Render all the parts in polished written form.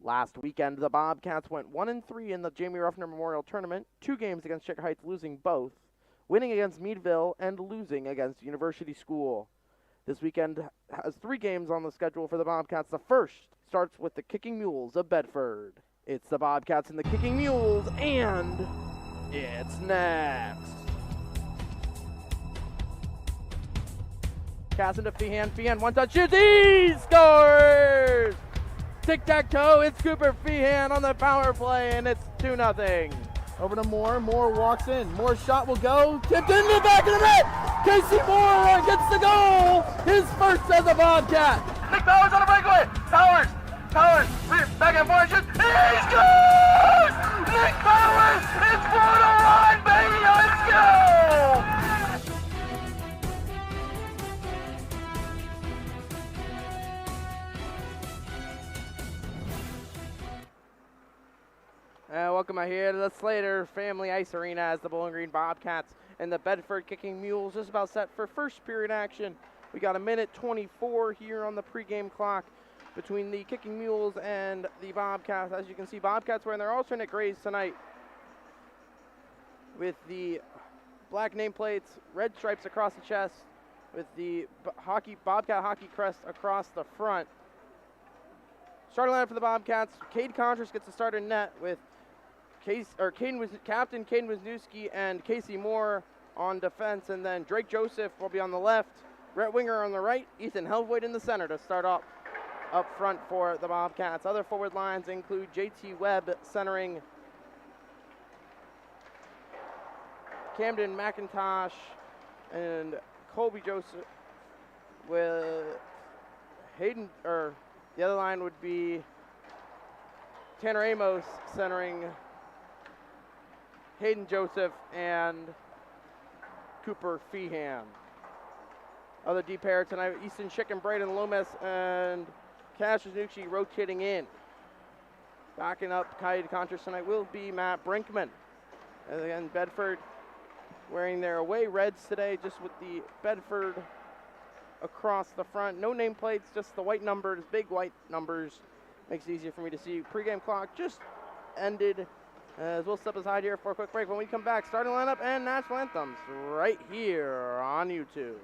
Last weekend, the Bobcats went 1-3 in the Jamie Ruffner Memorial Tournament, 2 games against Shaker Heights, losing both, winning against Meadville, and losing against University School. This weekend has 3 games on the schedule for the Bobcats. The first starts with the Kicking Mules of Bedford. It's the Bobcats and the Kicking Mules, and it's next. Pass into Feehan. Feehan, one-touch shoots. He scores! Tic-tac-toe, it's Cooper Feehan on the power play, and it's 2-0. Over to Moore. Moore walks in. Moore's shot will go. Tipped into the back of the net. Casey Moore gets the goal. His first as a Bobcat. Nick Powers on a breakaway. Powers. Back and forth shoots. He scores! Nick Powers is for the run, baby. Let's go! Welcome out here to the Slater Family Ice Arena as the Bowling Green Bobcats and the Bedford Kicking Mules just about set for first period action. We got 1:24 here on the pregame clock between the Kicking Mules and the Bobcats. As you can see, Bobcats wearing their alternate grays tonight with the black nameplates, red stripes across the chest, with the Bobcat hockey crest across the front. Starting lineup for the Bobcats, Cade Contras gets the starter net with Captain Caden Wisniewski and Casey Moore on defense, and then Drake Joseph will be on the left, Rhett Winger on the right, Ethan Helvoet in the center to start up front for the Bobcats. Other forward lines include JT Webb centering Camden McIntosh and Colby Joseph, with Hayden, or the other line would be Tanner Amos centering Hayden Joseph and Cooper Feehan. Other D pair tonight, Easton Schick and Braden Lomas and Cassius Nucci rotating in. Backing up Cade Contras tonight will be Matt Brinkman. And again, Bedford wearing their away reds today, just with the Bedford across the front. No nameplates, just the white numbers, big white numbers. Makes it easier for me to see. Pre-game clock just ended. As we'll step aside here for a quick break. When we come back, starting lineup and national anthems right here on YouTube.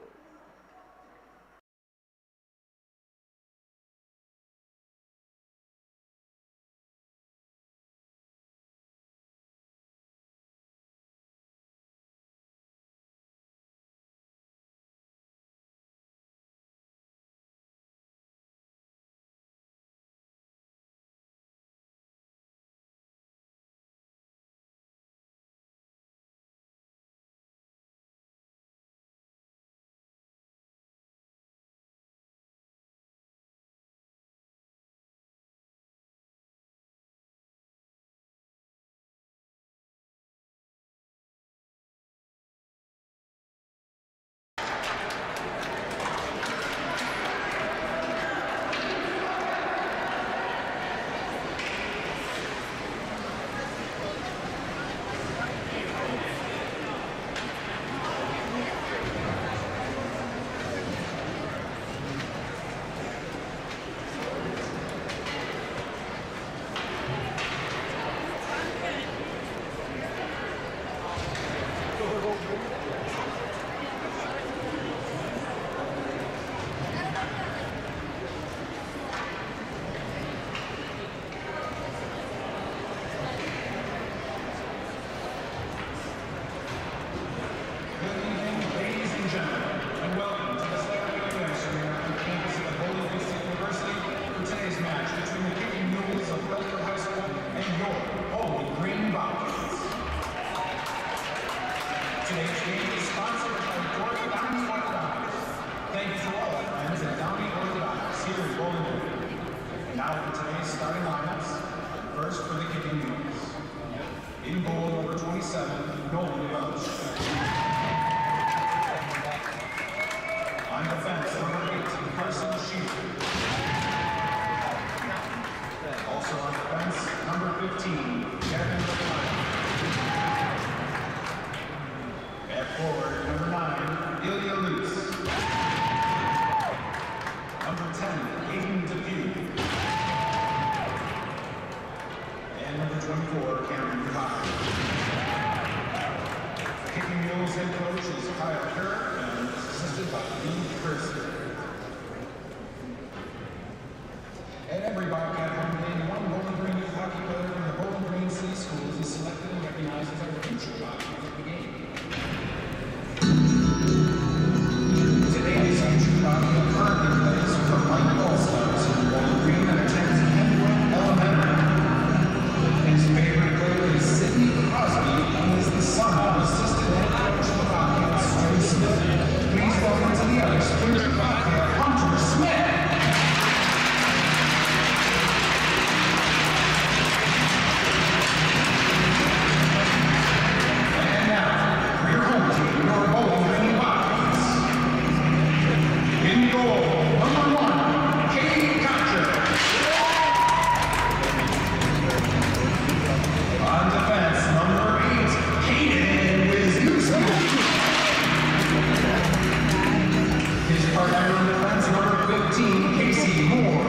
start out on defense, number 15, Casey Moore.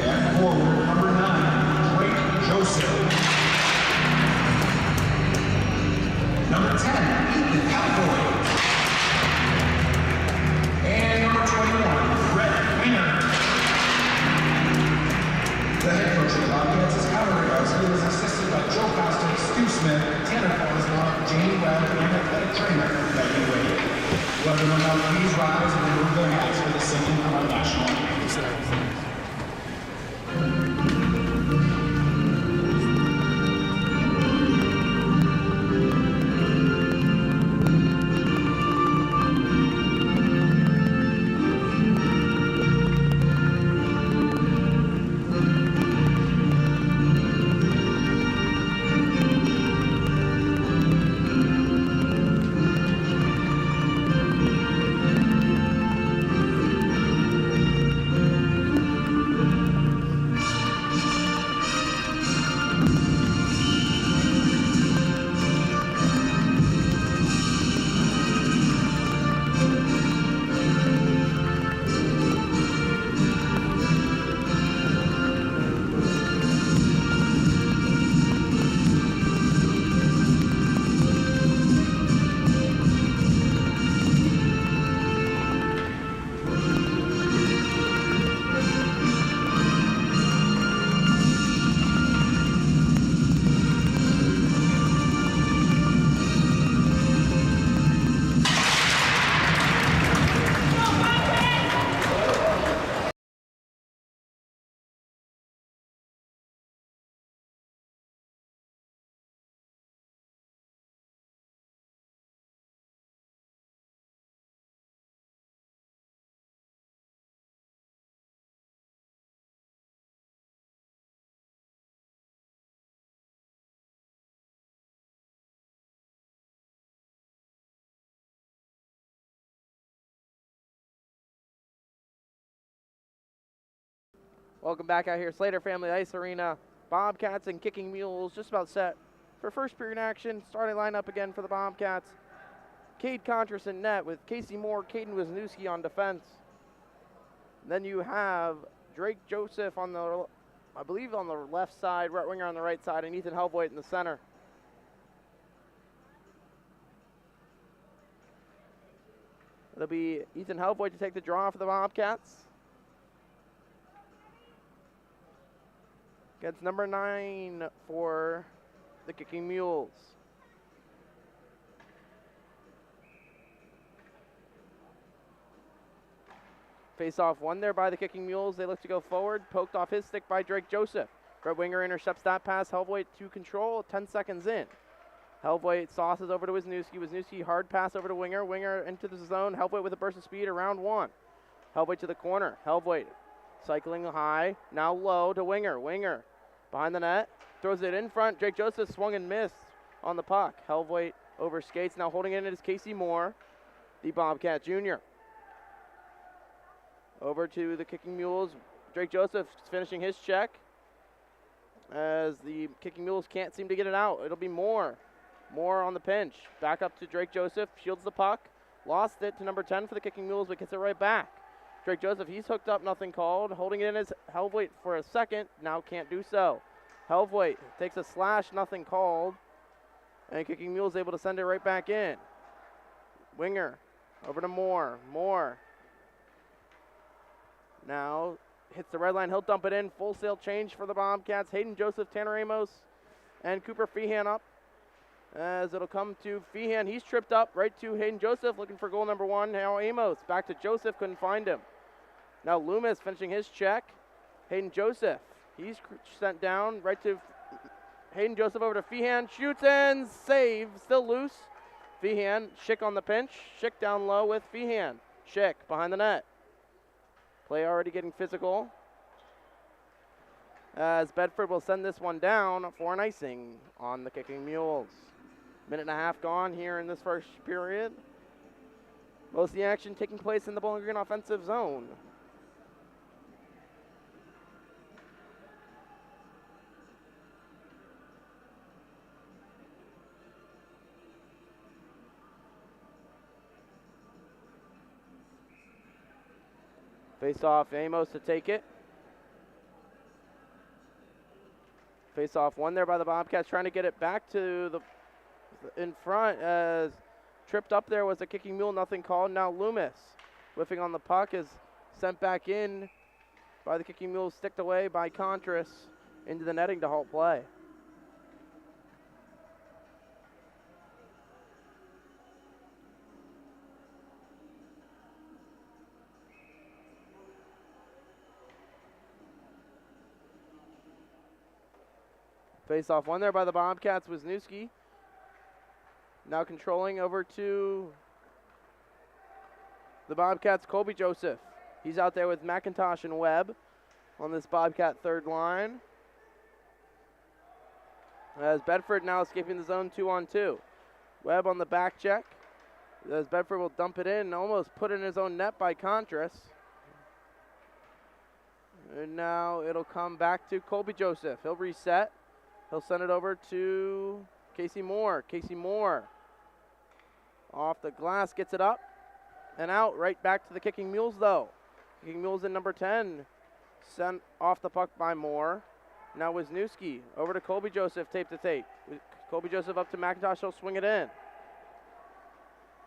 And forward, number 9, Drake Joseph. Number 10, Ethan Cowboy. And number 21, Brett Winger. The head coach of the Bobcats is Howard Rice. He was assisted by Joe Costa, Stu Smith, Tanner Forslund, Jamie Webb, and athletic trainer Becky Wade. Let them know, please rise and remove their hats for the singing of our national anthem. Welcome back out here, Slater Family Ice Arena. Bobcats and Kicking Mules just about set for first period action. Starting lineup again for the Bobcats. Cade Contras in net with Casey Moore, Caden Wisniewski on defense. Then you have Drake Joseph on the, I believe on the left side, right winger on the right side, and Ethan Helvoit in the center. It'll be Ethan Helvoit to take the draw for the Bobcats. Gets number 9 for the Kicking Mules. Face off won there by the Kicking Mules. They look to go forward. Poked off his stick by Drake Joseph. Red winger intercepts that pass. Helvoit to control. 10 seconds in. Helvoit sauces over to Wisniewski. Wisniewski hard pass over to Winger. Winger into the zone. Helvoit with a burst of speed around 1. Helvoit to the corner. Helvoit cycling high. Now low to Winger. Winger behind the net, throws it in front. Drake Joseph swung and missed on the puck. Helvoit over skates. Now holding it is Casey Moore, the Bobcat Jr. Over to the Kicking Mules. Drake Joseph finishing his check as the Kicking Mules can't seem to get it out. It'll be Moore. Moore on the pinch. Back up to Drake Joseph. Shields the puck. Lost it to number 10 for the Kicking Mules, but gets it right back. Drake Joseph, he's hooked up, nothing called. Holding it in is Helvoit for a second. Now can't do so. Helvoit takes a slash, nothing called. And Kicking Mules able to send it right back in. Winger over to Moore. Moore now hits the red line. He'll dump it in. Full sail change for the Bobcats. Hayden Joseph, Tanner Amos, and Cooper Feehan up. As it'll come to Feehan. He's tripped up right to Hayden Joseph looking for goal number 1. Now Amos back to Joseph. Couldn't find him. Now Loomis finishing his check. Hayden Joseph. He's sent down right to Hayden Joseph over to Feehan. Shoots and save. Still loose. Feehan. Schick on the pinch. Schick down low with Feehan. Schick behind the net. Play already getting physical. As Bedford will send this one down for an icing on the Kicking Mules. Minute and a half gone here in this first period. Most of the action taking place in the Bowling Green offensive zone. Face off, Amos to take it. Face off one there by the Bobcats, trying to get it back to the in front as tripped up there was a kicking mule, nothing called. Now Loomis whiffing on the puck is sent back in by the kicking mules, sticked away by Contras into the netting to halt play. Face off one there by the Bobcats, Wisniewski. Now controlling over to the Bobcats, Colby Joseph. He's out there with McIntosh and Webb on this Bobcat third line. As Bedford now escaping the zone 2-on-2. Webb on the back check. As Bedford will dump it in, almost put in his own net by Contras. And now it'll come back to Colby Joseph. He'll reset. He'll send it over to Casey Moore. Casey Moore off the glass, gets it up and out. Right back to the Kicking Mules, though. Kicking Mules in number 10. Sent off the puck by Moore. Now Wisniewski over to Colby Joseph, tape to tape. Colby Joseph up to McIntosh, he'll swing it in.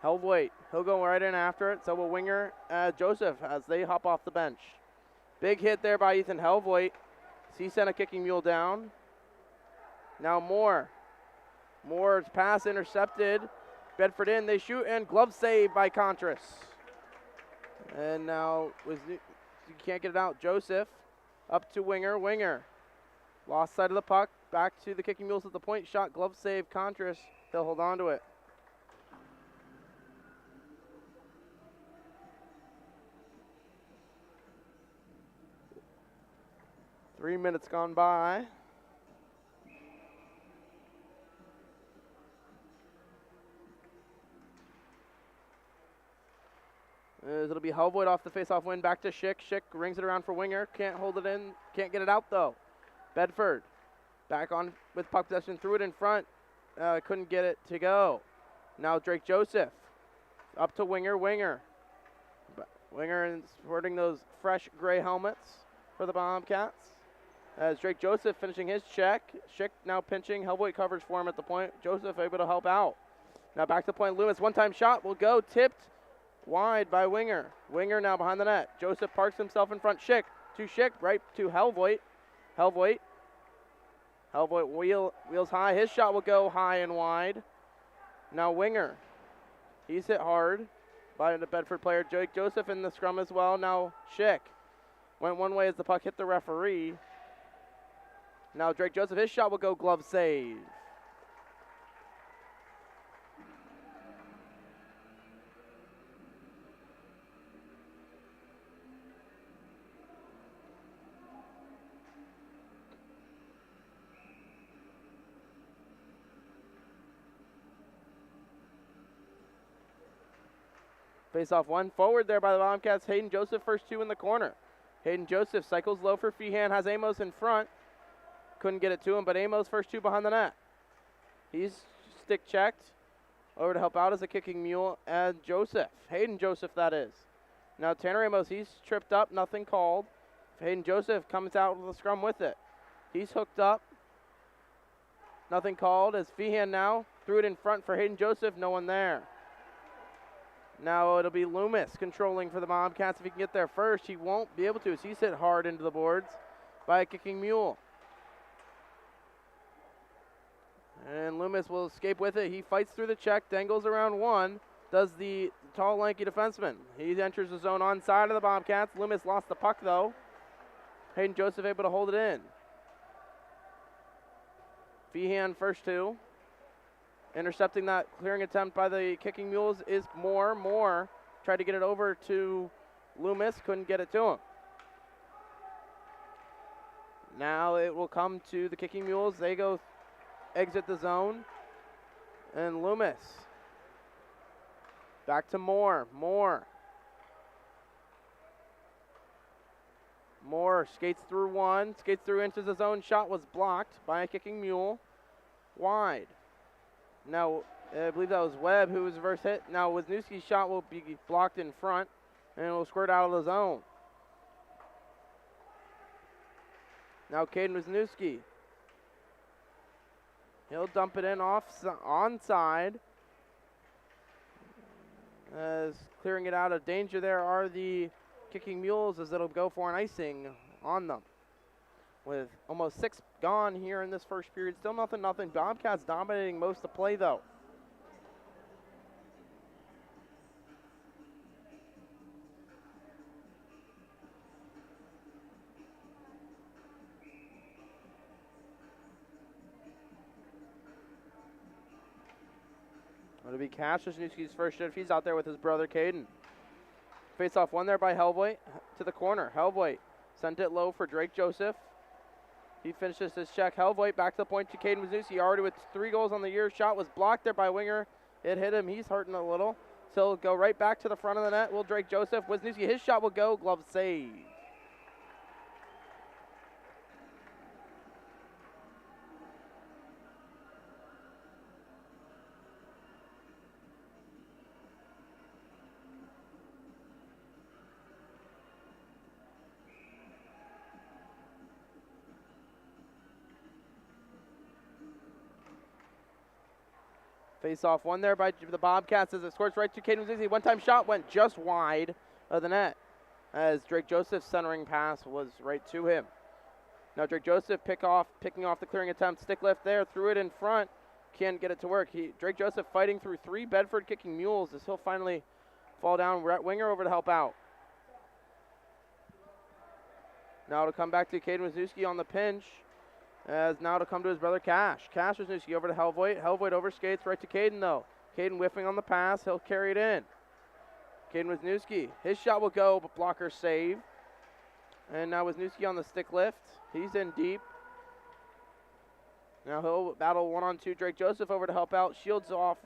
Helvoit, he'll go right in after it. So will winger Joseph as they hop off the bench. Big hit there by Ethan Helvoit. He sent a Kicking Mule down. Now Moore. Moore's pass intercepted. Bedford in, they shoot, and glove save by Contras. And now you can't get it out. Joseph up to winger. Winger lost sight of the puck. Back to the Kicking Mules at the point. Shot, glove save, Contras. They'll hold on to it. Three minutes gone by. It'll be Helvoit off the face-off win, back to Schick. Schick rings it around for winger. Can't hold it in, can't get it out though. Bedford back on with puck possession, threw it in front. Couldn't get it to go. Now Drake Joseph up to winger. Winger and sporting those fresh gray helmets for the Bobcats. As Drake Joseph finishing his check. Schick now pinching. Helvoit covers for him at the point. Joseph able to help out. Now back to the point. Loomis, one-time shot will go. Tipped wide by Winger. Winger now behind the net. Joseph parks himself in front. Schick to Schick, right to Helvoit. Helvoit wheels high. His shot will go high and wide. Now Winger. He's hit hard by the Bedford player. Jake Joseph in the scrum as well. Now Schick went one way as the puck hit the referee. Now Drake Joseph, his shot will go glove save. Face off one forward there by the Bobcats. Hayden Joseph first two in the corner. Hayden Joseph cycles low for Feehan, has Amos in front. Couldn't get it to him, but Amos first two behind the net. He's stick checked. Over to help out as a Kicking Mule and Joseph. Hayden Joseph, that is. Now Tanner Amos, he's tripped up, nothing called. Hayden Joseph comes out with a scrum with it. He's hooked up. Nothing called as Feehan now threw it in front for Hayden Joseph, no one there. Now it'll be Loomis controlling for the Bobcats. If he can get there first, he won't be able to as he's hit hard into the boards by a Kicking Mule. And Loomis will escape with it. He fights through the check, dangles around one, does the tall, lanky defenseman. He enters the zone on side of the Bobcats. Loomis lost the puck, though. Hayden Joseph able to hold it in. Feehan first two. Intercepting that clearing attempt by the Kicking Mules is Moore. Moore tried to get it over to Loomis, couldn't get it to him. Now it will come to the Kicking Mules. They go exit the zone. And Loomis. Back to Moore. Moore skates through one, skates through into the zone. Shot was blocked by a Kicking Mule. Wide. Now, I believe that was Webb who was reverse hit. Now, Wisniewski's shot will be blocked in front, and it will squirt out of the zone. Now Caden Wisniewski. He'll dump it in onside. As clearing it out of danger there are the Kicking Mules, as it'll go for an icing on them. With almost 6 gone here in this first period. Still nothing. Bobcats dominating most of the play though. It'll be Cash Wisniewski's first shift. He's out there with his brother Caden. Face off one there by Helvoit to the corner. Helvoit sent it low for Drake Joseph. He finishes his check. Helvoit back to the point to Caden Wisniewski, already with 3 goals on the year. Shot was blocked there by Winger. It hit him. He's hurting a little. So he'll go right back to the front of the net. Will Drake Joseph. Wisniewski, his shot will go. Glove save. Face off one there by the Bobcats as it scores right to Caden Wisniewski. One-time shot went just wide of the net as Drake Joseph's centering pass was right to him. Now Drake Joseph picking off the clearing attempt. Stick lift there, threw it in front. Can't get it to work. Drake Joseph fighting through 3 Bedford Kicking Mules as he'll finally fall down. We're at Winger over to help out. Now to come back to Caden Wisniewski on the pinch. As now to come to his brother Cash. Cash Wisniewski over to Helvoit. Helvoit overskates right to Caden though. Caden whiffing on the pass. He'll carry it in. Caden Wisniewski. His shot will go, but blocker save. And now Wisniewski on the stick lift. He's in deep. Now he'll battle 1-on-2. Drake Joseph over to help out. Shields off.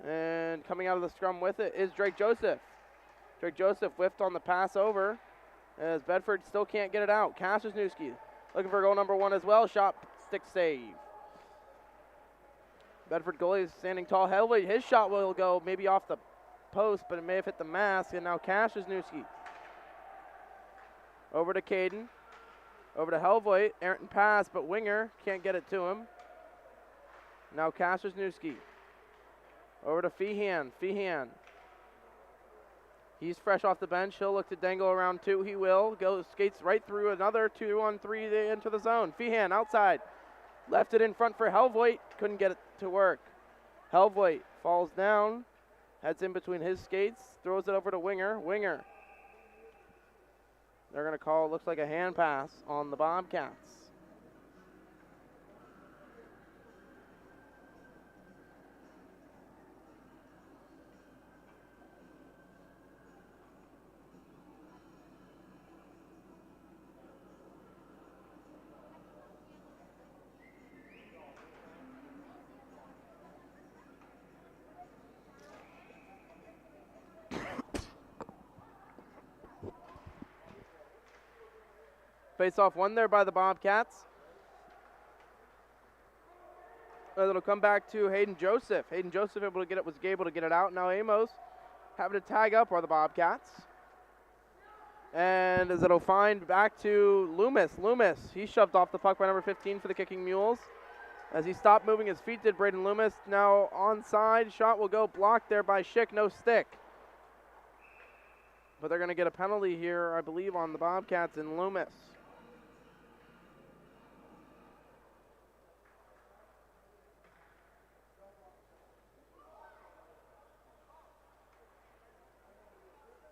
And coming out of the scrum with it is Drake Joseph. Drake Joseph whiffed on the pass over. As Bedford still can't get it out. Cash Wisniewski looking for goal number 1 as well. Shot, stick save. Bedford goalie is standing tall. Helvoit, his shot will go maybe off the post, but it may have hit the mask. And now Cash Wisniewski. Over to Caden. Over to Helvoit. Errant pass, but Winger can't get it to him. Now Cash Wisniewski. Over to Feehan. Feehan. He's fresh off the bench. He'll look to dangle around 2. He will. Skates right through another 2-on-3. They enter the zone. Feehan outside. Left it in front for Helvoit. Couldn't get it to work. Helvoit falls down. Heads in between his skates. Throws it over to Winger. Winger. They're going to call, looks like a hand pass on the Bobcats. Face off one there by the Bobcats. It'll come back to Hayden Joseph. Hayden Joseph was able to get it out. Now Amos having to tag up are the Bobcats. And as it'll find back to Loomis. Loomis, he shoved off the puck by number 15 for the Kicking Mules. As he stopped moving his feet, did Braden Loomis. Now onside, shot will go blocked there by Schick, no stick. But they're going to get a penalty here, I believe, on the Bobcats and Loomis.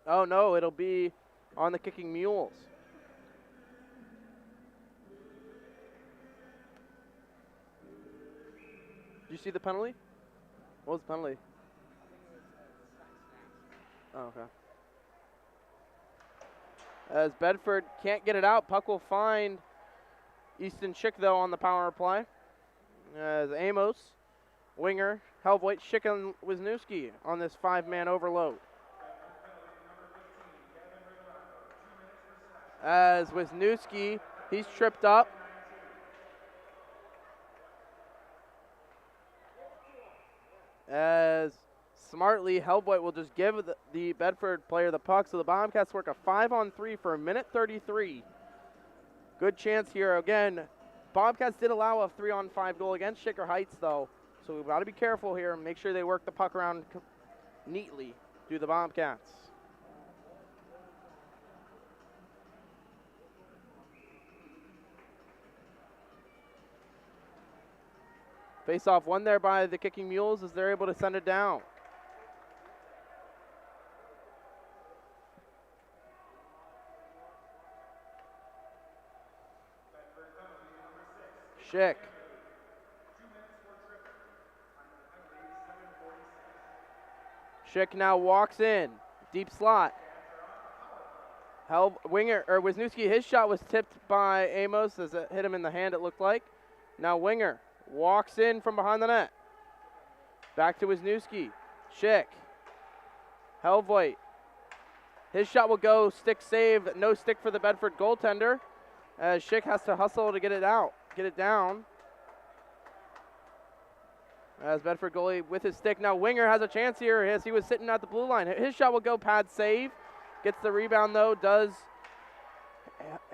Oh, no, it'll be on the Kicking Mules. Did you see the penalty? What was the penalty? Oh, okay. As Bedford can't get it out, puck will find Easton Schick, though, on the power play. As Amos, Winger, Helvoit, Schick, and Wisniewski on this 5-man overload. As Wisniewski, he's tripped up. As smartly, Helvoit will just give the Bedford player the puck. So the Bobcats work a 5-on-3 for a minute 33 Good chance here. Again, Bobcats did allow a 3-on-5 goal against Shaker Heights, though. So we've got to be careful here and make sure they work the puck around neatly. Do the Bobcats. Face-off won there by the Kicking Mules as they're able to send it down. Schick. Schick now walks in. Deep slot. Wisniewski, his shot was tipped by Amos as it hit him in the hand, it looked like. Now Winger walks in from behind the net. Back to Wisniewski. Schick. Helvoit. His shot will go, stick save, no stick for the Bedford goaltender. As Schick has to hustle to get it down. As Bedford goalie with his stick. Now Winger has a chance here as he was sitting at the blue line. His shot will go, pad save. Gets the rebound though, does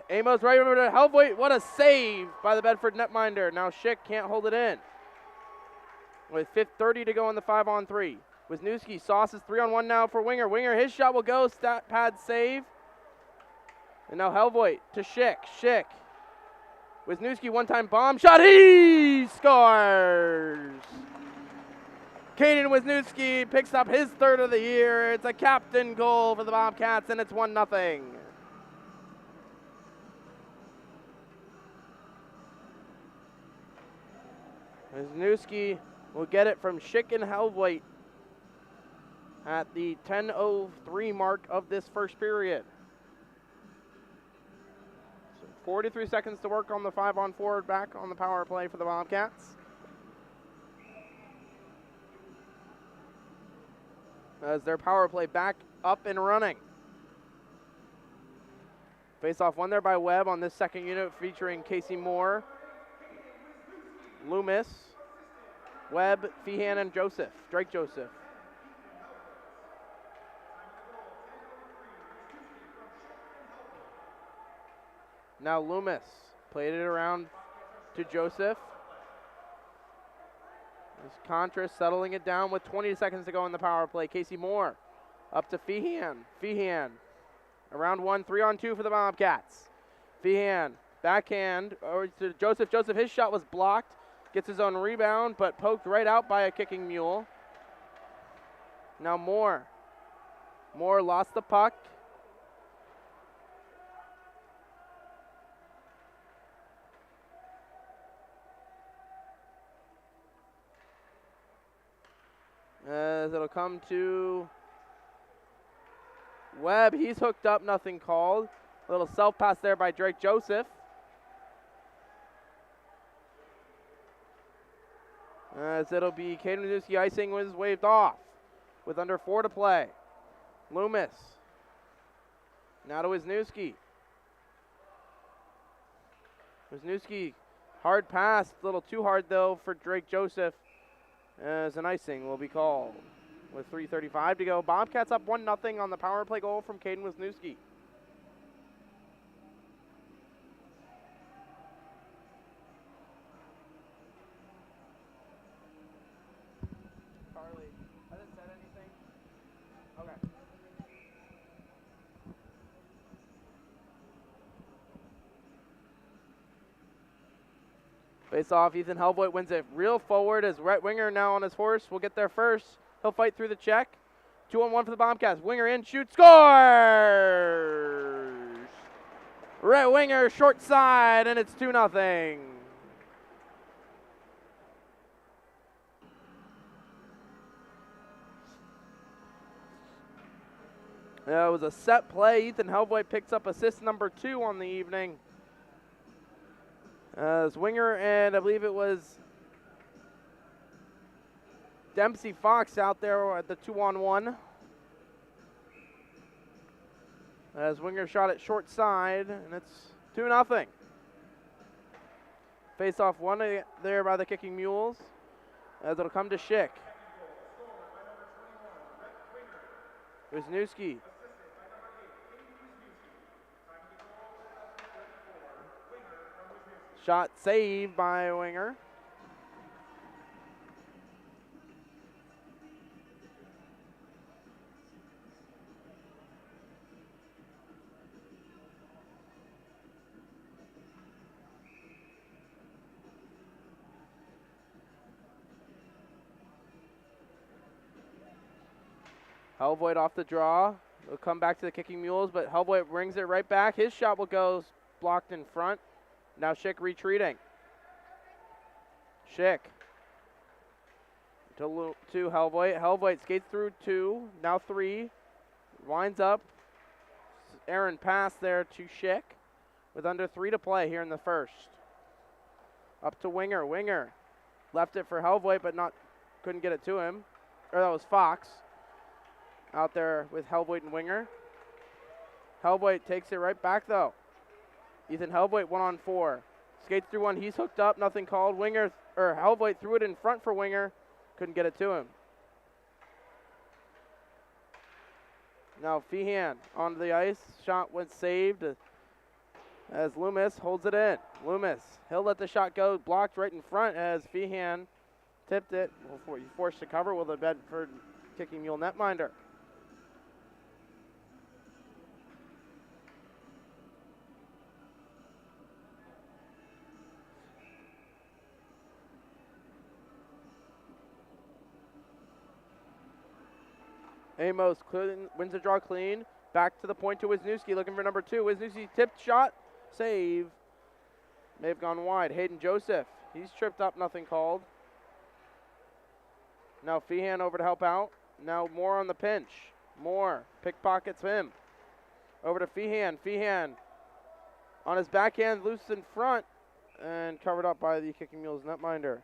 Amos right over to Helvoit. What a save by the Bedford netminder. Now Schick can't hold it in. With 30 to go on the 5-on-3. Wisniewski sauces 3-on-1 now for Winger. Winger, his shot will go, pad save. And now Helvoit to Schick. Schick. Wisniewski one-time bomb shot. He scores! Creinin Wisniewski picks up his third of the year. It's a captain goal for the Bobcats, and it's 1-0. Wisniewski will get it from Schick and Helvoit at the 10:03 mark of this first period. 43 seconds to work on the 5-on-4 back on the power play for the Bobcats. As their power play back up and running. Face-off won there by Webb on this second unit featuring Casey Moore, Loomis, Webb, Feehan, and Drake Joseph. Now Loomis played it around to Joseph. This Contra settling it down with 20 seconds to go in the power play. Casey Moore up to Feehan. Feehan around 1, 3-on-2 for the Bobcats. Feehan backhand over to Joseph. Joseph, his shot was blocked. Gets his own rebound, but poked right out by a Kicking Mule. Now Moore. Moore lost the puck. As it'll come to Webb. He's hooked up, nothing called. A little self-pass there by Drake Joseph. As it'll be Caden Wisniewski, icing was waved off with under 4 to play. Loomis. Now to Wisniewski. Wisniewski, hard pass, a little too hard though for Drake Joseph. As an icing will be called with 3:35 to go. Bobcats up 1-0 on the power play goal from Caden Wisniewski. Carly, hasn't said anything? Okay. Face off, Ethan Helvoit wins it real forward as right winger now on his horse. Will get there first. He'll fight through the check. 2-on-1 for the Bobcats. Winger in, shoots, scores! Right winger, short side, and it's 2-0. It was a set play. Ethan Helvoit picks up assist number 2 on the evening. As winger, and I believe it was Dempsey Fox out there at the 2-on-1. As winger shot at short side, and it's 2-0. Face off won there by the Kicking Mules, as it'll come to Schick. Wisniewski. Shot saved by a winger. Hellvoigt off the draw. Will come back to the Kicking Mules, but Hellvoigt brings it right back. His shot will go blocked in front. Now Schick retreating. Schick to Hellvoigt. Hellvoigt skates through 2, now 3. Winds up. Aaron pass there to Schick with under 3 to play here in the first. Up to Winger. Winger left it for Hellvoigt, but couldn't get it to him. Or that was Fox out there with Hellvoigt and Winger. Hellvoigt takes it right back though. Ethan Hellvoigt 1-on-4. Skates through 1, he's hooked up, nothing called. Hellvoigt threw it in front for Winger. Couldn't get it to him. Now Feehan onto the ice. Shot went saved as Loomis holds it in. Loomis, he'll let the shot go. Blocked right in front as Feehan tipped it. Forced to cover with a Bedford Kicking Mule netminder. Amos wins the draw clean. Back to the point to Wisniewski, looking for number 2. Wisniewski tipped shot, save. May have gone wide. Hayden Joseph, he's tripped up, nothing called. Now Feehan over to help out. Now Moore on the pinch. Moore pickpockets him. Over to Feehan. Feehan on his backhand, loose in front, and covered up by the Kicking Mules netminder.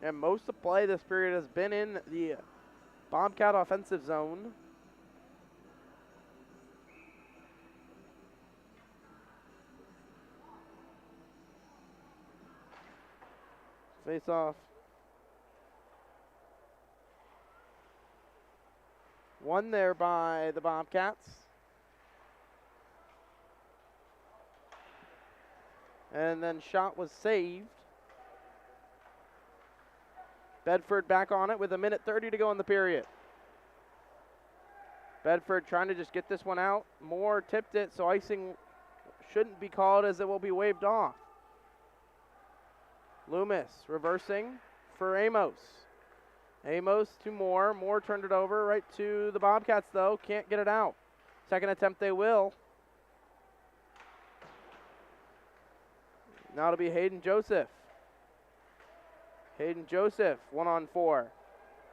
And most of play this period has been in the Bobcat offensive zone. Face off. Won there by the Bobcats. And then shot was saved. Bedford back on it with 1:30 to go in the period. Bedford trying to just get this one out. Moore tipped it, so icing shouldn't be called as it will be waved off. Loomis reversing for Amos. Amos to Moore. Moore turned it over right to the Bobcats, though. Can't get it out. Second attempt they will. Now it'll be Hayden Joseph. Hayden Joseph, 1-on-4.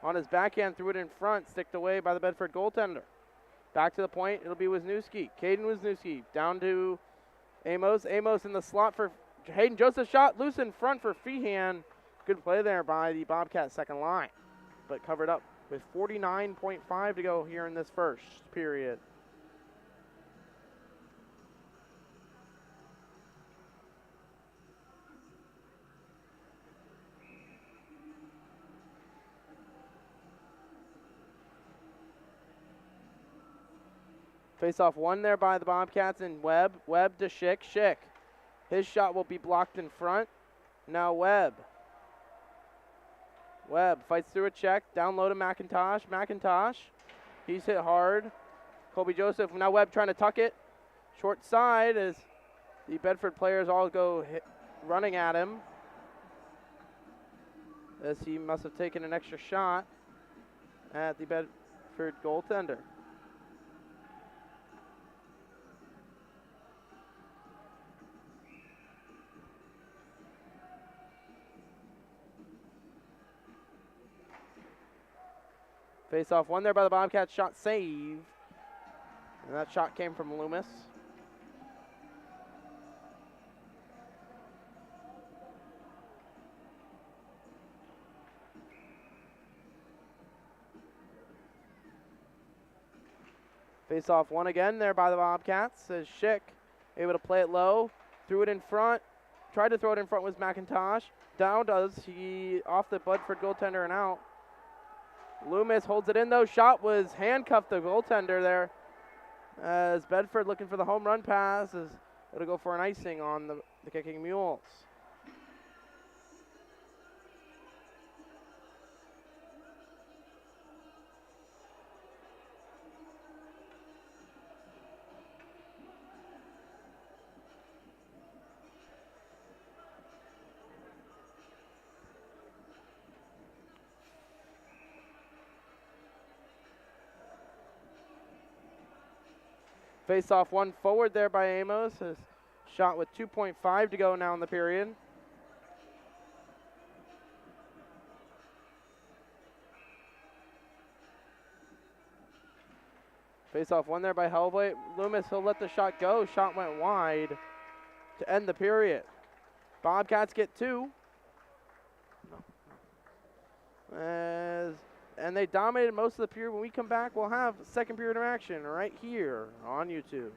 On his backhand, threw it in front, sticked away by the Bedford goaltender. Back to the point, it'll be Wisniewski. Caden Wisniewski down to Amos. Amos in the slot for Hayden Joseph, shot loose in front for Feehan. Good play there by the Bobcat second line, but covered up with 49.5 to go here in this first period. Face-off won there by the Bobcats and Webb. Webb to Schick. Schick. His shot will be blocked in front. Now Webb. Webb fights through a check. Down low to McIntosh. McIntosh. He's hit hard. Colby Joseph. Now Webb trying to tuck it. Short side as the Bedford players all go running at him, as he must have taken an extra shot at the Bedford goaltender. Face-off won there by the Bobcats. Shot save. And that shot came from Loomis. Face-off won again there by the Bobcats. As Schick able to play it low. Threw it in front. Tried to throw it in front with McIntosh. Down does he off the Bedford goaltender and out. Loomis holds it in though. Shot was handcuffed the goaltender there as Bedford looking for the home run pass. It'll go for an icing on the Kicking Mules. Face off one forward there by Amos. His shot with 2.5 to go now in the period. Face off one there by Hellblade. Loomis, he'll let the shot go. Shot went wide to end the period. Bobcats get 2. And they dominated most of the period. When we come back, we'll have second period of action right here on YouTube.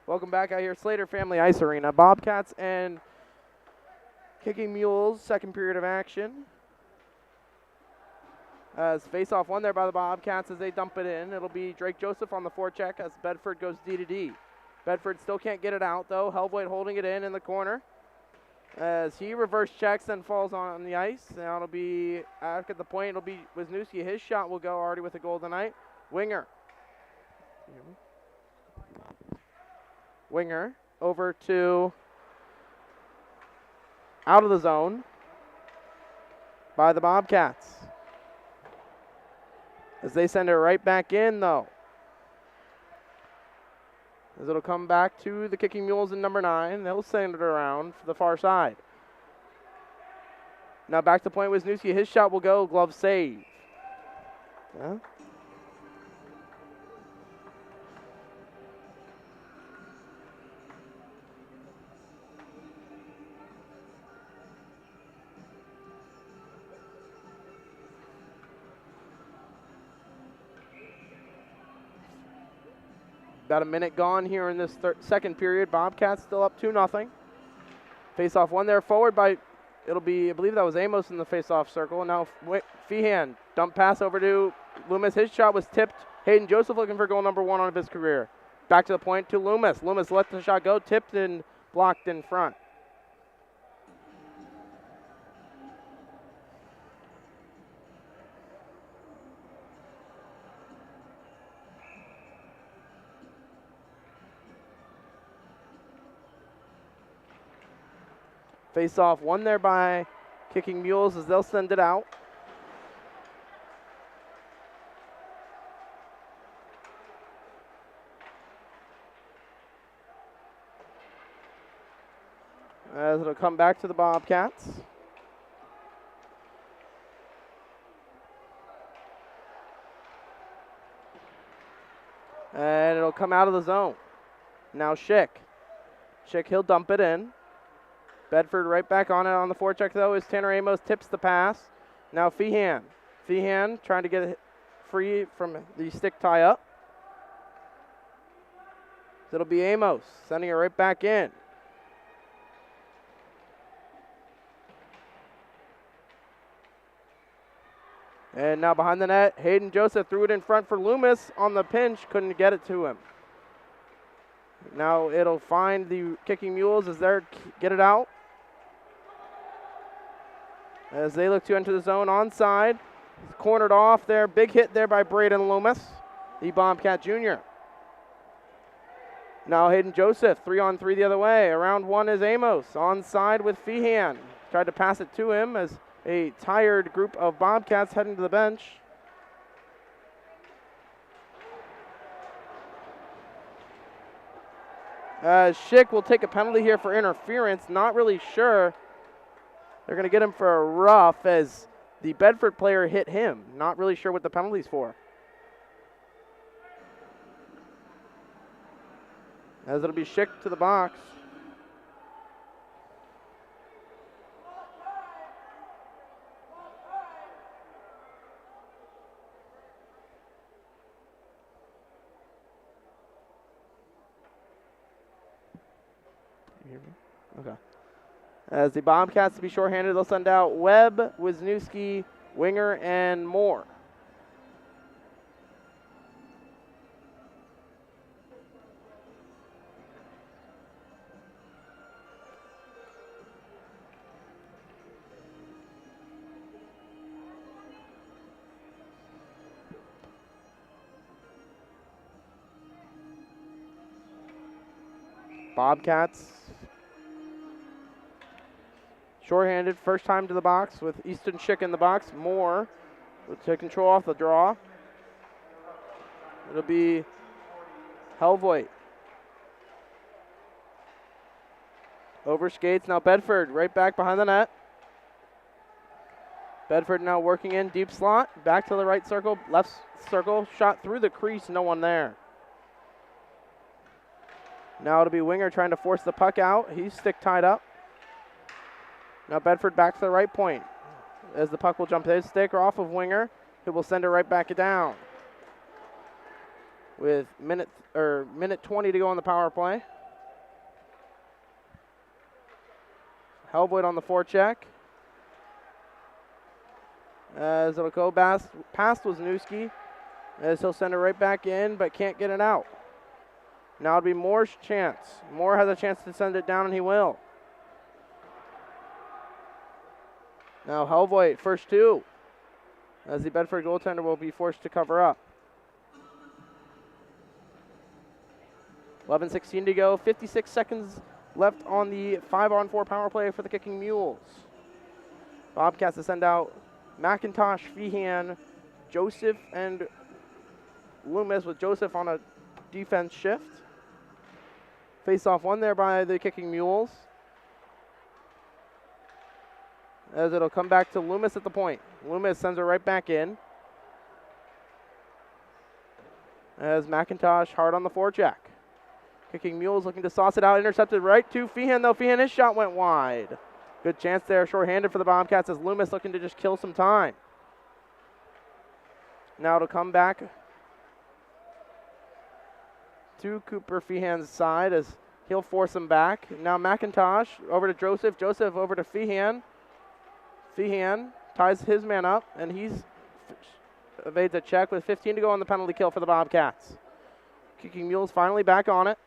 Welcome back out here, Slater Family Ice Arena. Bobcats and Kicking Mules, second period of action. As face-off won there by the Bobcats as they dump it in. It'll be Drake Joseph on the forecheck as Bedford goes D to D. Bedford still can't get it out, though. Helvoet holding it in the corner. As he reverse checks and falls on the ice. Now it'll be, back at the point, it'll be Wisniewski. His shot will go already with the goal tonight. Winger over to out of the zone by the Bobcats. As they send it right back in, though. As it'll come back to the Kicking Mules in number 9. They'll send it around for the far side. Now back to point Wisniewski. His shot will go. Glove save. Yeah. About a minute gone here in this second period. Bobcats still up 2-0. Face-off won there forward by, it'll be, I believe that was Amos in the face-off circle. And now Feehan, dump pass over to Loomis. His shot was tipped. Hayden Joseph looking for goal number 1 of his career. Back to the point to Loomis. Loomis let the shot go, tipped and blocked in front. Face-off won there by Kicking Mules as they'll send it out. As it'll come back to the Bobcats. And it'll come out of the zone. Now Schick, he'll dump it in. Bedford right back on it on the forecheck, though, as Tanner Amos tips the pass. Now Feehan trying to get it free from the stick tie up. So it'll be Amos sending it right back in. And now behind the net, Hayden Joseph threw it in front for Loomis on the pinch, couldn't get it to him. Now it'll find the Kicking Mules as they get it out. As they look to enter the zone onside. He's cornered off there. Big hit there by Braden Loomis, the Bobcat Jr. Now Hayden Joseph, 3-on-3 the other way. Around one is Amos, onside with Feehan. Tried to pass it to him as a tired group of Bobcats heading to the bench. Schick will take a penalty here for interference. Not really sure. They're going to get him for a rough as the Bedford player hit him. Not really sure what the penalty's for. As it'll be Schick to the box. You hear me? Okay. As the Bobcats to be shorthanded, they'll send out Webb, Wisniewski, Winger, and Moore. Bobcats shorthanded, first time to the box with Easton Schick in the box. Moore will take control off the draw. It'll be Helvoet. Over skates, now Bedford right back behind the net. Bedford now working in deep slot, back to the right circle, left circle, shot through the crease, no one there. Now it'll be Winger trying to force the puck out. He's stick tied up. Now Bedford back to the right point as the puck will jump his stick or off of Winger, who will send it right back down. With minute 20 to go on the power play. Hellvoigt on the forecheck. As it'll go past Wisniewski, as he'll send it right back in, but can't get it out. Now it'll be Moore's chance. Moore has a chance to send it down, and he will. Now Hellvoigt, first two, as the Bedford goaltender will be forced to cover up. 11:16 to go, 56 seconds left on the 5-on-4 power play for the Kicking Mules. Bobcats to send out McIntosh, Feehan, Joseph, and Loomis, with Joseph on a defense shift. Face-off won there by the Kicking Mules, as it'll come back to Loomis at the point. Loomis sends it right back in, as McIntosh hard on the forecheck. Kicking Mules looking to sauce it out, intercepted right to Feehan, though Feehan, his shot went wide. Good chance there, shorthanded for the Bobcats, as Loomis looking to just kill some time. Now it'll come back to Cooper Feehan's side, as he'll force him back. Now McIntosh over to Joseph, Joseph over to Feehan. Feehan ties his man up, and he's evades a check with 15 to go on the penalty kill for the Bobcats. Kicking Mules finally back on it.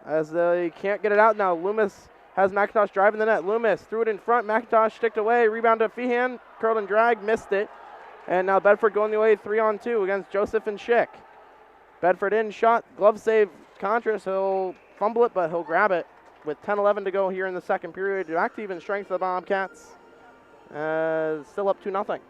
As they can't get it out now, Loomis has McIntosh driving the net. Loomis threw it in front, McIntosh sticked away, rebound to Feehan, curled and drag, missed it. And now Bedford going the way 3-on-2 against Joseph and Schick. Bedford in, shot, glove save, Contras, he'll fumble it, but he'll grab it with 10-11 to go here in the second period. Back to even strength for the Bobcats. Still up 2-0.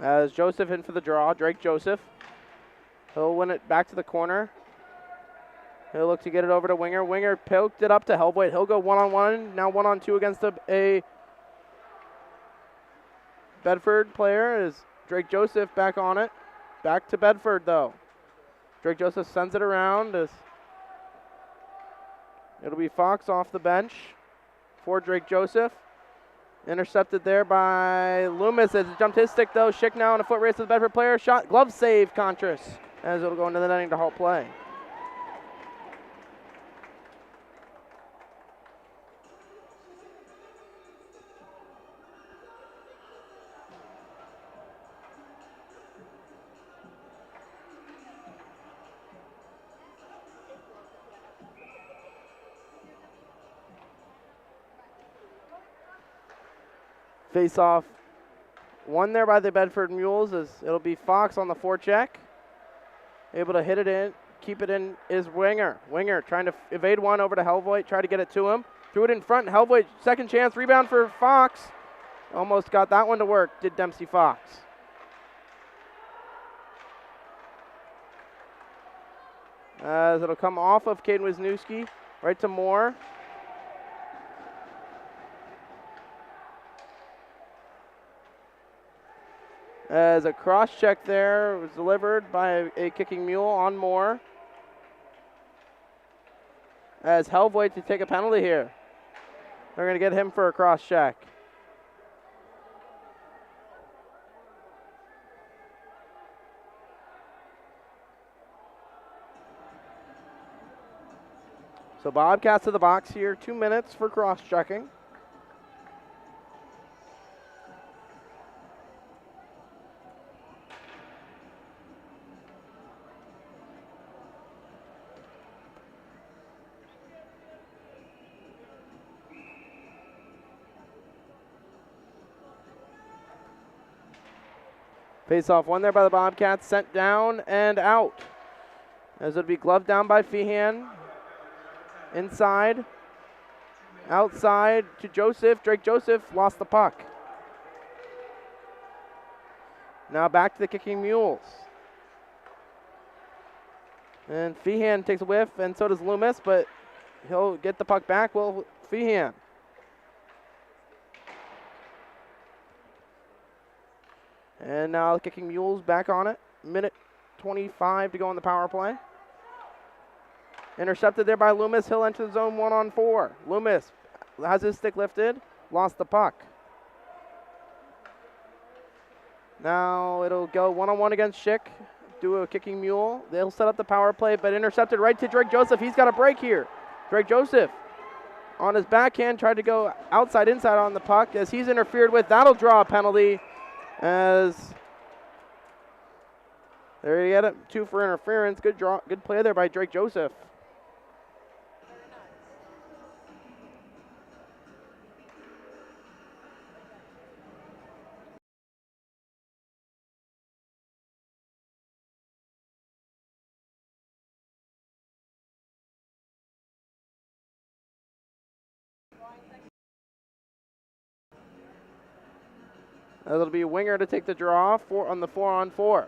As Joseph in for the draw, Drake Joseph. He'll win it back to the corner. He'll look to get it over to Winger. Winger poked it up to Hellvoigt. He'll go 1-on-1, now 1-on-2 against a Bedford player. Is Drake Joseph back on it. Back to Bedford though. Drake Joseph sends it around. It'll be Fox off the bench for Drake Joseph. Intercepted there by Loomis as it jumped his stick though. Schick now on a foot race to the Bedford player. Shot, glove save, Contras, as it'll go into the netting to halt play. Face-off won there by the Bedford Mules, as it'll be Fox on the forecheck. Able to hit it in, keep it in is Winger. Winger trying to evade one over to Hellvoigt, try to get it to him. Threw it in front, Hellvoigt, second chance, rebound for Fox. Almost got that one to work, did Dempsey Fox. As it'll come off of Caden Wisniewski, right to Moore. As a cross check there was delivered by a Kicking Mule on Moore. As Hellvoigt to take a penalty here. They're going to get him for a cross check. So Bobcats to the box here, 2 minutes for cross checking. Face-off won there by the Bobcats, sent down and out. As it'll be gloved down by Feehan. Inside, outside to Joseph. Drake Joseph lost the puck. Now back to the Kicking Mules. And Feehan takes a whiff, and so does Loomis, but he'll get the puck back. Will Feehan. And now the Kicking Mules back on it. Minute 25 to go on the power play. Intercepted there by Loomis. He'll enter the zone 1-on-4. Loomis has his stick lifted, lost the puck. Now it'll go 1-on-1 against Schick. Do a Kicking Mule. They'll set up the power play, but intercepted right to Drake Joseph. He's got a break here. Drake Joseph on his backhand tried to go outside inside on the puck as he's interfered with. That'll draw a penalty as there you get it. 2 for interference. Good draw, good play there by Drake Joseph. It'll be Winger to take the draw on the 4-on-4.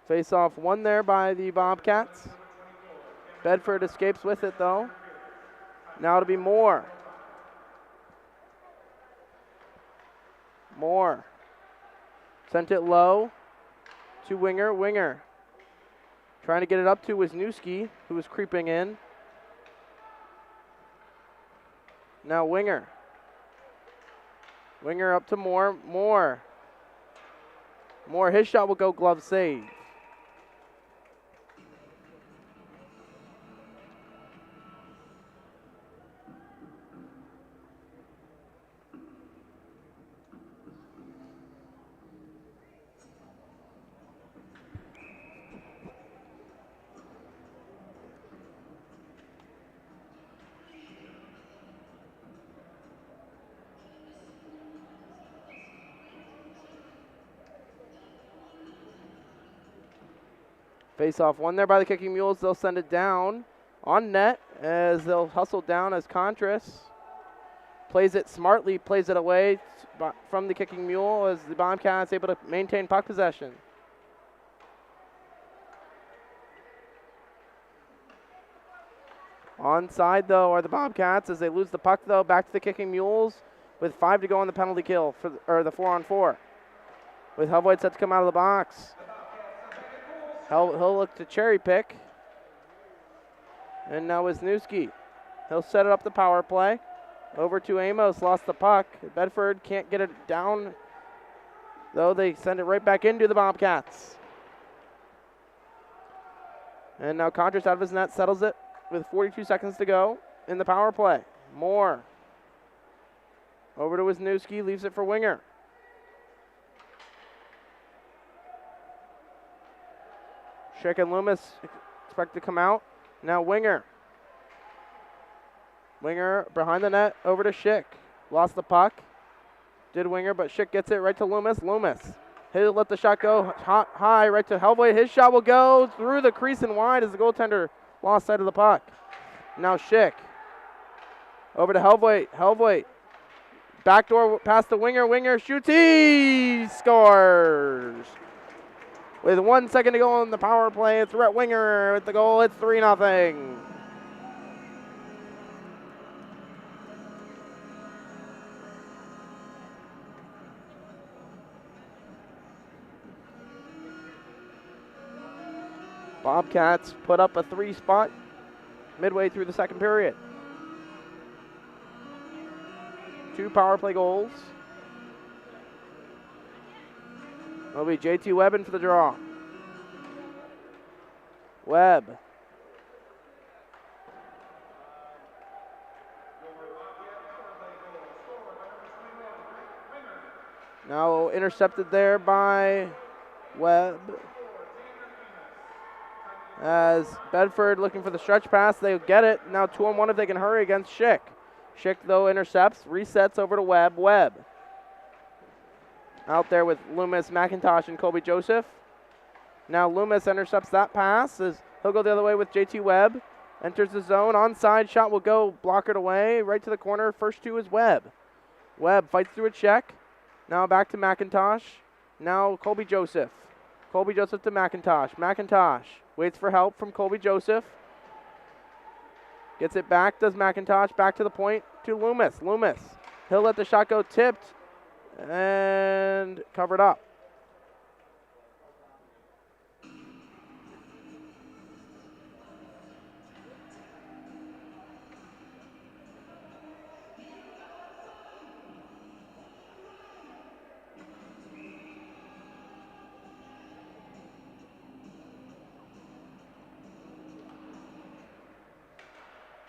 Face-off won there by the Bobcats. Bedford escapes with it, though. Now it'll be Moore. Moore. Sent it low to Winger. Winger trying to get it up to Wisniewski, who was creeping in. Now Winger. Winger up to Moore. Moore, his shot will go glove save. Face-off won there by the Kicking Mules. They'll send it down on net as they'll hustle down as Contras plays it smartly, plays it away from the Kicking Mule as the Bobcats able to maintain puck possession. Onside, though, are the Bobcats as they lose the puck, though. Back to the Kicking Mules with 5 to go on the penalty kill, or the 4-on-4. With Helvoet set to come out of the box. He'll look to cherry pick. And now Wisniewski. He'll set it up the power play. Over to Amos, lost the puck. Bedford can't get it down, though they send it right back into the Bobcats. And now Contras out of his net, settles it with 42 seconds to go in the power play. Moore. Over to Wisniewski, leaves it for Winger. Schick and Loomis expect to come out. Now Winger. Winger behind the net, over to Schick. Lost the puck. Did Winger, but Schick gets it right to Loomis. Loomis. He'll let the shot go high right to Helvoet. His shot will go through the crease and wide as the goaltender lost sight of the puck. Now Schick. Over to Helvoet. Helvoet. Backdoor past the Winger. Winger shoots. He scores. With 1 second to go on the power play, it's Rhett Winger with the goal. It's 3-0. Bobcats put up a 3-spot midway through the second period. 2 power play goals. It'll be JT Webb in for the draw. Webb. Now intercepted there by Webb. As Bedford looking for the stretch pass, they get it. Now 2-on-1 if they can hurry against Schick. Schick, though, intercepts, resets over to Webb. Webb. Out there with Loomis, McIntosh, and Colby Joseph. Now Loomis intercepts that pass as he'll go the other way with JT Webb. Enters the zone. Onside shot will go blockered away. Right to the corner. First 2 is Webb. Webb fights through a check. Now back to McIntosh. Now Colby Joseph. Colby Joseph to McIntosh. McIntosh waits for help from Colby Joseph. Gets it back, does McIntosh. Back to the point to Loomis. Loomis. He'll let the shot go tipped and covered up.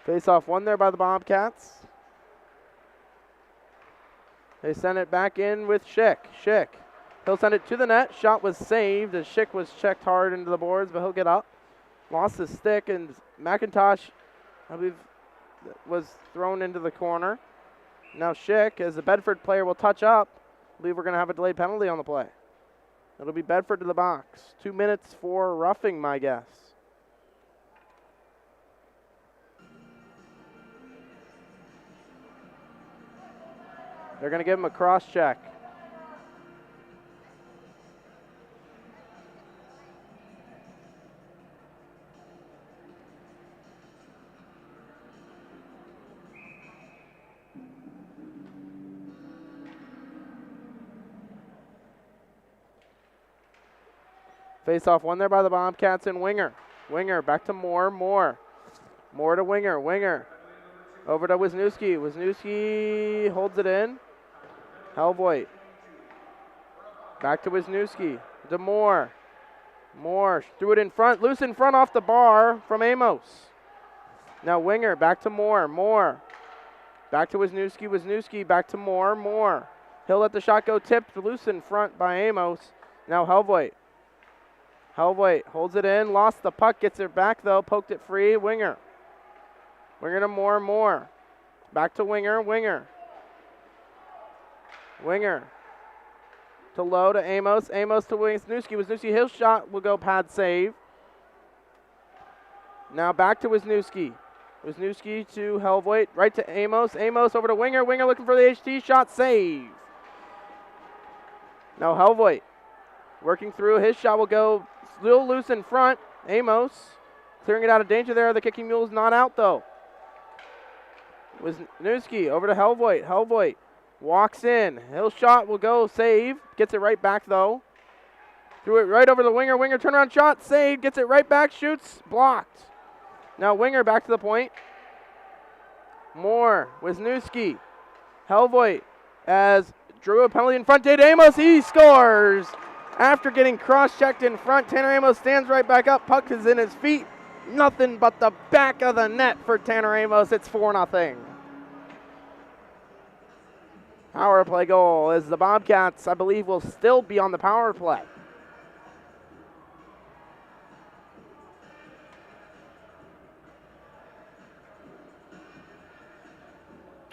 Face-off won there by the Bobcats. They send it back in with Schick. Schick. He'll send it to the net. Shot was saved as Schick was checked hard into the boards, but he'll get up. Lost his stick, and McIntosh, I believe, was thrown into the corner. Now Schick, as the Bedford player, will touch up. I believe we're going to have a delayed penalty on the play. It'll be Bedford to the box. 2 minutes for roughing, my guess. They're going to give him a cross check. Face-off won there by the Bobcats and Winger. Winger back to Moore. Moore to Winger. Winger over to Wisniewski. Wisniewski holds it in. Helvoit. Back to Wisniewski. To Moore. Moore threw it in front. Loose in front off the bar from Amos. Now Winger back to Moore. Moore. Back to Wisniewski. Wisniewski back to Moore. Moore. He'll let the shot go tipped. Loose in front by Amos. Now Helvoit. Helvoit holds it in. Lost the puck. Gets it back though. Poked it free. Winger. Winger to Moore. Moore. Back to Winger. Winger. Winger to Low to Amos. Amos to Wisniewski. Wisniewski, his shot will go pad save. Now back to Wisniewski. Wisniewski to Helvoit. Right to Amos. Amos over to Winger. Winger looking for the HT shot. Save. Now Helvoit working through. His shot will go a little loose in front. Amos clearing it out of danger there. The Kicking Mules not out though. Wisniewski over to Helvoit. Helvoit walks in. His shot will go save. Gets it right back though. Threw it right over the Winger. Winger turnaround shot. Save. Gets it right back. Shoots. Blocked. Now Winger back to the point. Moore. Wisniewski. Helvoit as drew a penalty in front. Did Amos. He scores. After getting cross-checked in front, Tanner Amos stands right back up. Puck is in his feet. Nothing but the back of the net for Tanner Amos. It's 4-0. Power play goal as the Bobcats, I believe, will still be on the power play.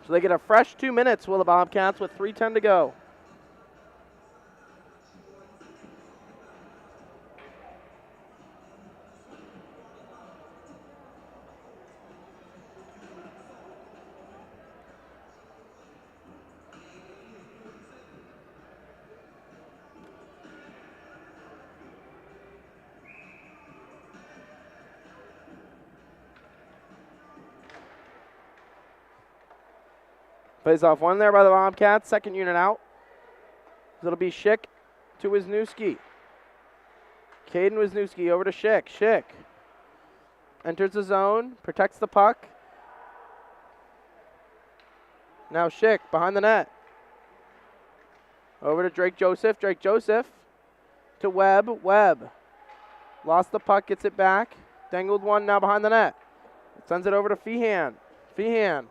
So they get a fresh 2 minutes, will the Bobcats, with 3:10 to go. Plays off one there by the Bobcats. Second unit out. It'll be Schick to Wisniewski. Caden Wisniewski over to Schick. Schick enters the zone, protects the puck. Now Schick behind the net. Over to Drake Joseph. Drake Joseph to Webb. Webb lost the puck, gets it back. Dangled one now behind the net. Sends it over to Feehan. Feehan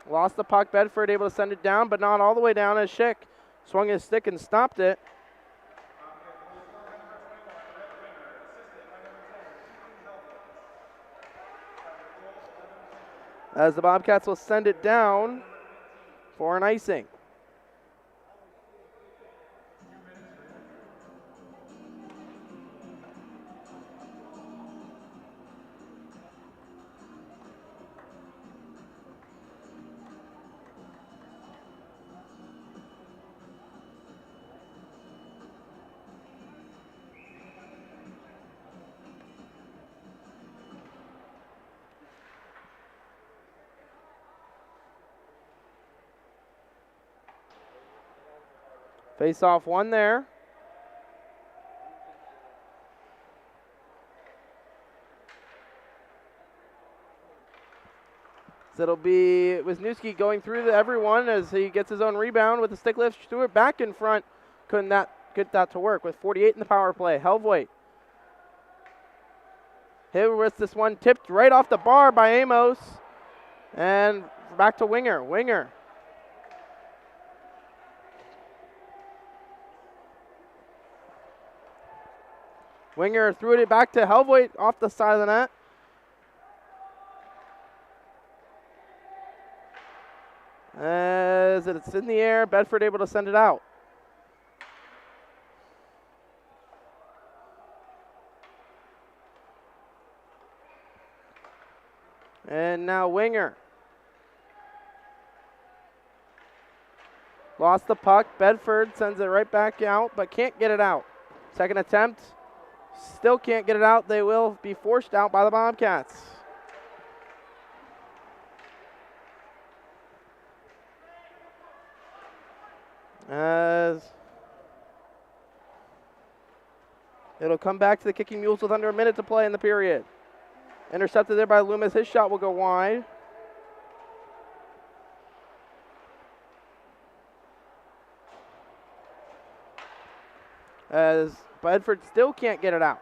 lost the puck. Bedford able to send it down, but not all the way down as Schick swung his stick and stopped it. As the Bobcats will send it down for an icing. Face off one there. So it'll be Wisniewski going through everyone as he gets his own rebound with the stick lift. Stewart back in front. Couldn't get that to work with 48 in the power play. Helvoet. Hit with this one tipped right off the bar by Amos. And back to Winger. Winger. Winger threw it back to Helvoet off the side of the net. As it's in the air, Bedford able to send it out. And now Winger. Lost the puck. Bedford sends it right back out, but can't get it out. Second attempt. Still can't get it out. They will be forced out by the Bobcats. As it'll come back to the Kicking Mules with under a minute to play in the period. Intercepted there by Loomis. His shot will go wide. As Bedford still can't get it out.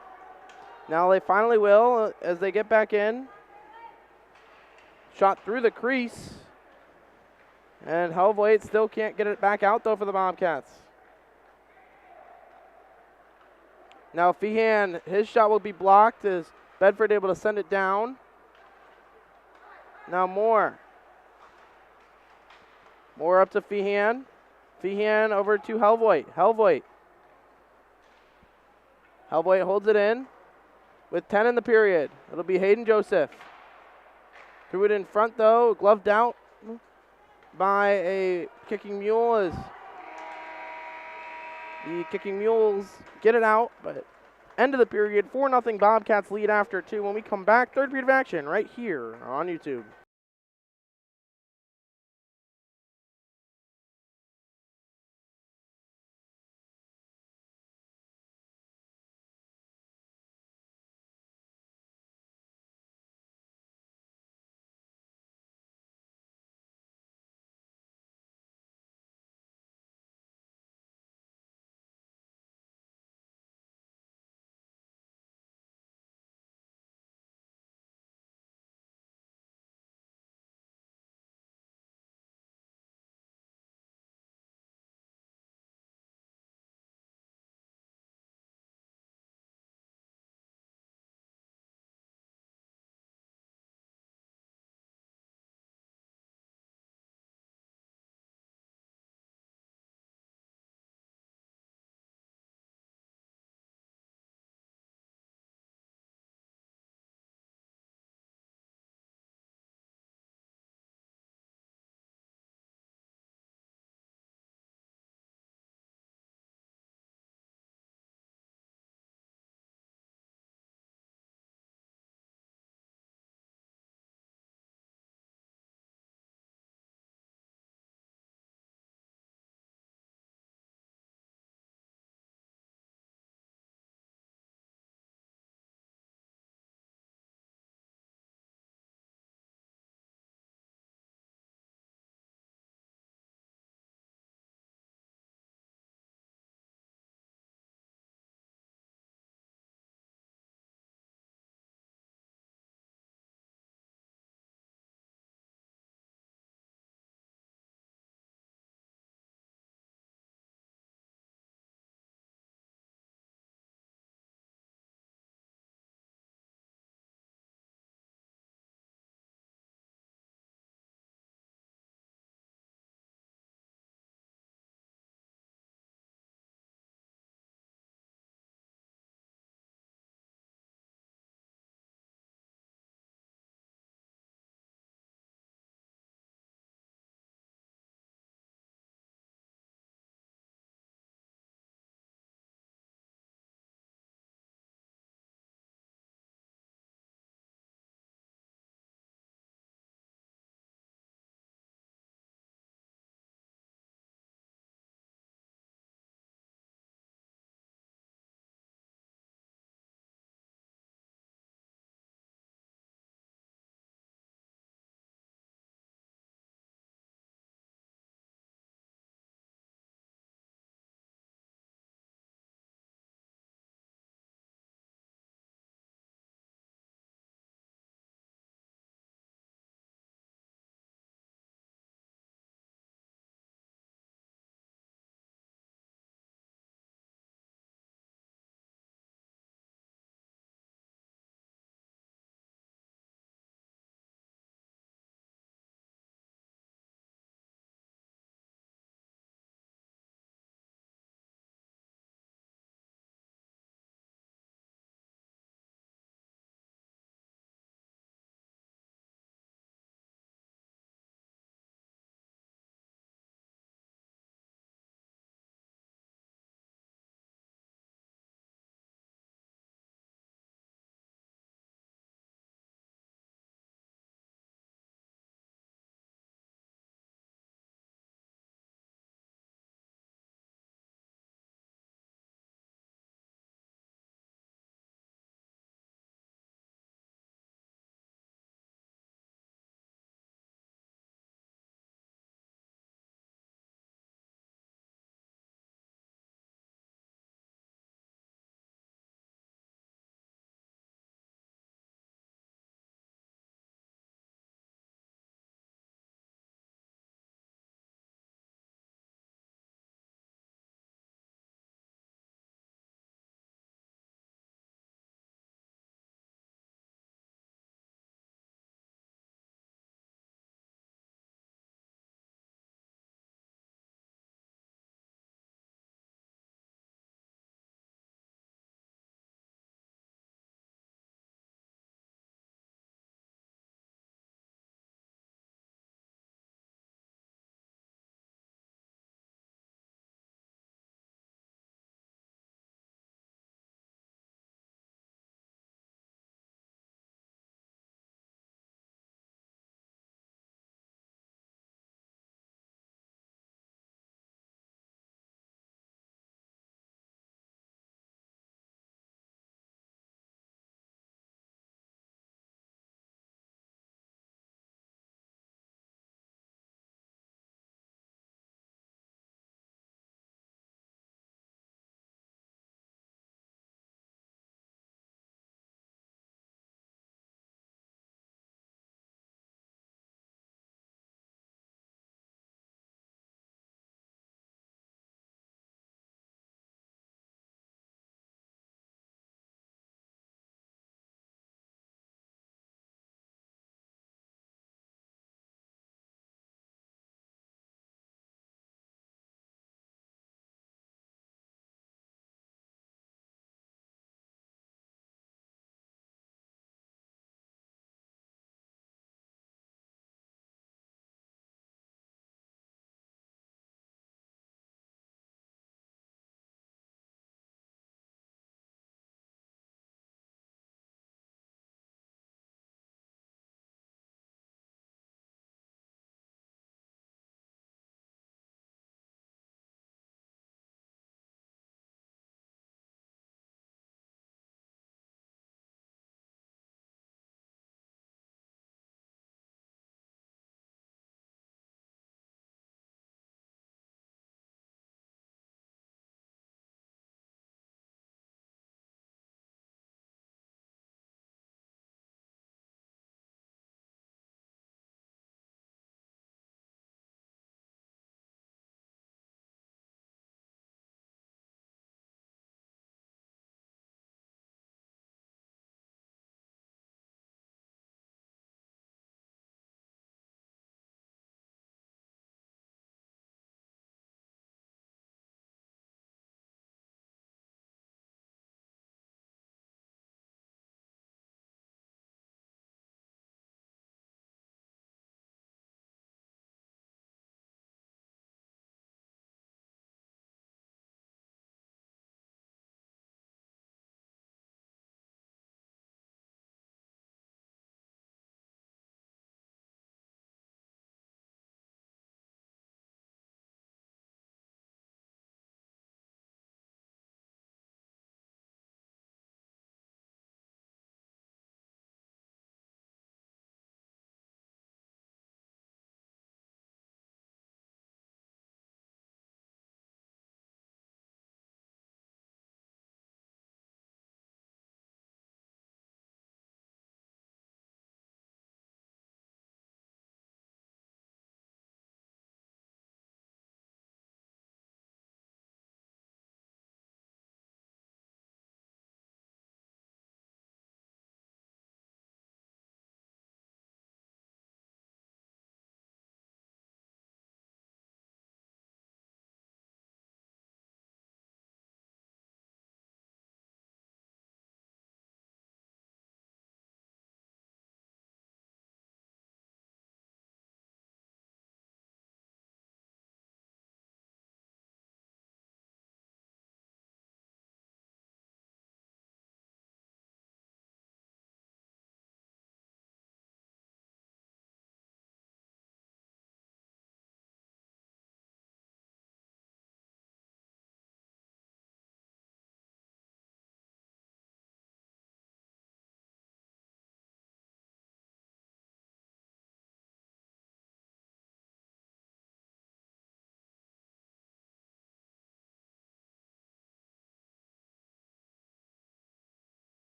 Now they finally will as they get back in. Shot through the crease. And Helvoet still can't get it back out though for the Bobcats. Now Feehan, his shot will be blocked as Bedford able to send it down. Now Moore. Moore up to Feehan. Feehan over to Helvoet. Helvoet holds it in with 10 in the period. It'll be Hayden Joseph. Threw it in front though, gloved out by a Kicking Mule as the Kicking Mules get it out, but end of the period, 4-0 Bobcats lead after 2. When we come back, third period of action right here on YouTube.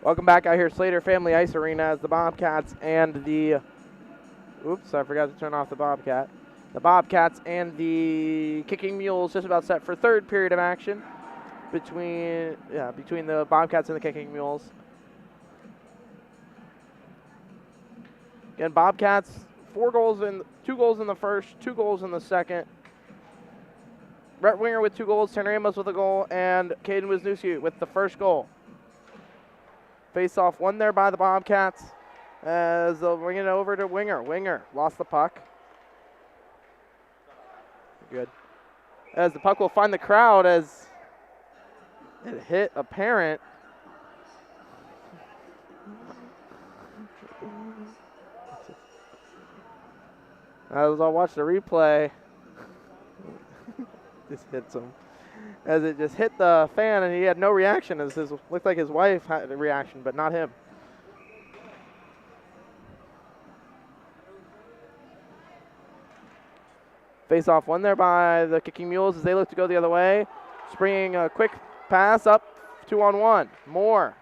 Welcome back out here, Slater Family Ice Arena, as the Bobcats and the... Oops, I forgot to turn off the Bobcat. The Bobcats and the Kicking Mules just about set for third period of action between the Bobcats and the Kicking Mules. Again, Bobcats, 2 goals in the first, 2 goals in the second. Brett Winger with 2 goals, Tanner Amos with a goal, and Caden Wisniewski with the first goal. Face-off won there by the Bobcats as they'll bring it over to Winger. Winger lost the puck. Good. As the puck will find the crowd as it hit a parent. As I'll watch the replay, just hits him. As it just hit the fan and he had no reaction. As it looked like his wife had a reaction, but not him. Face-off won there by the Kicking Mules as they look to go the other way. Springing a quick pass up, 2-on-1. Moore.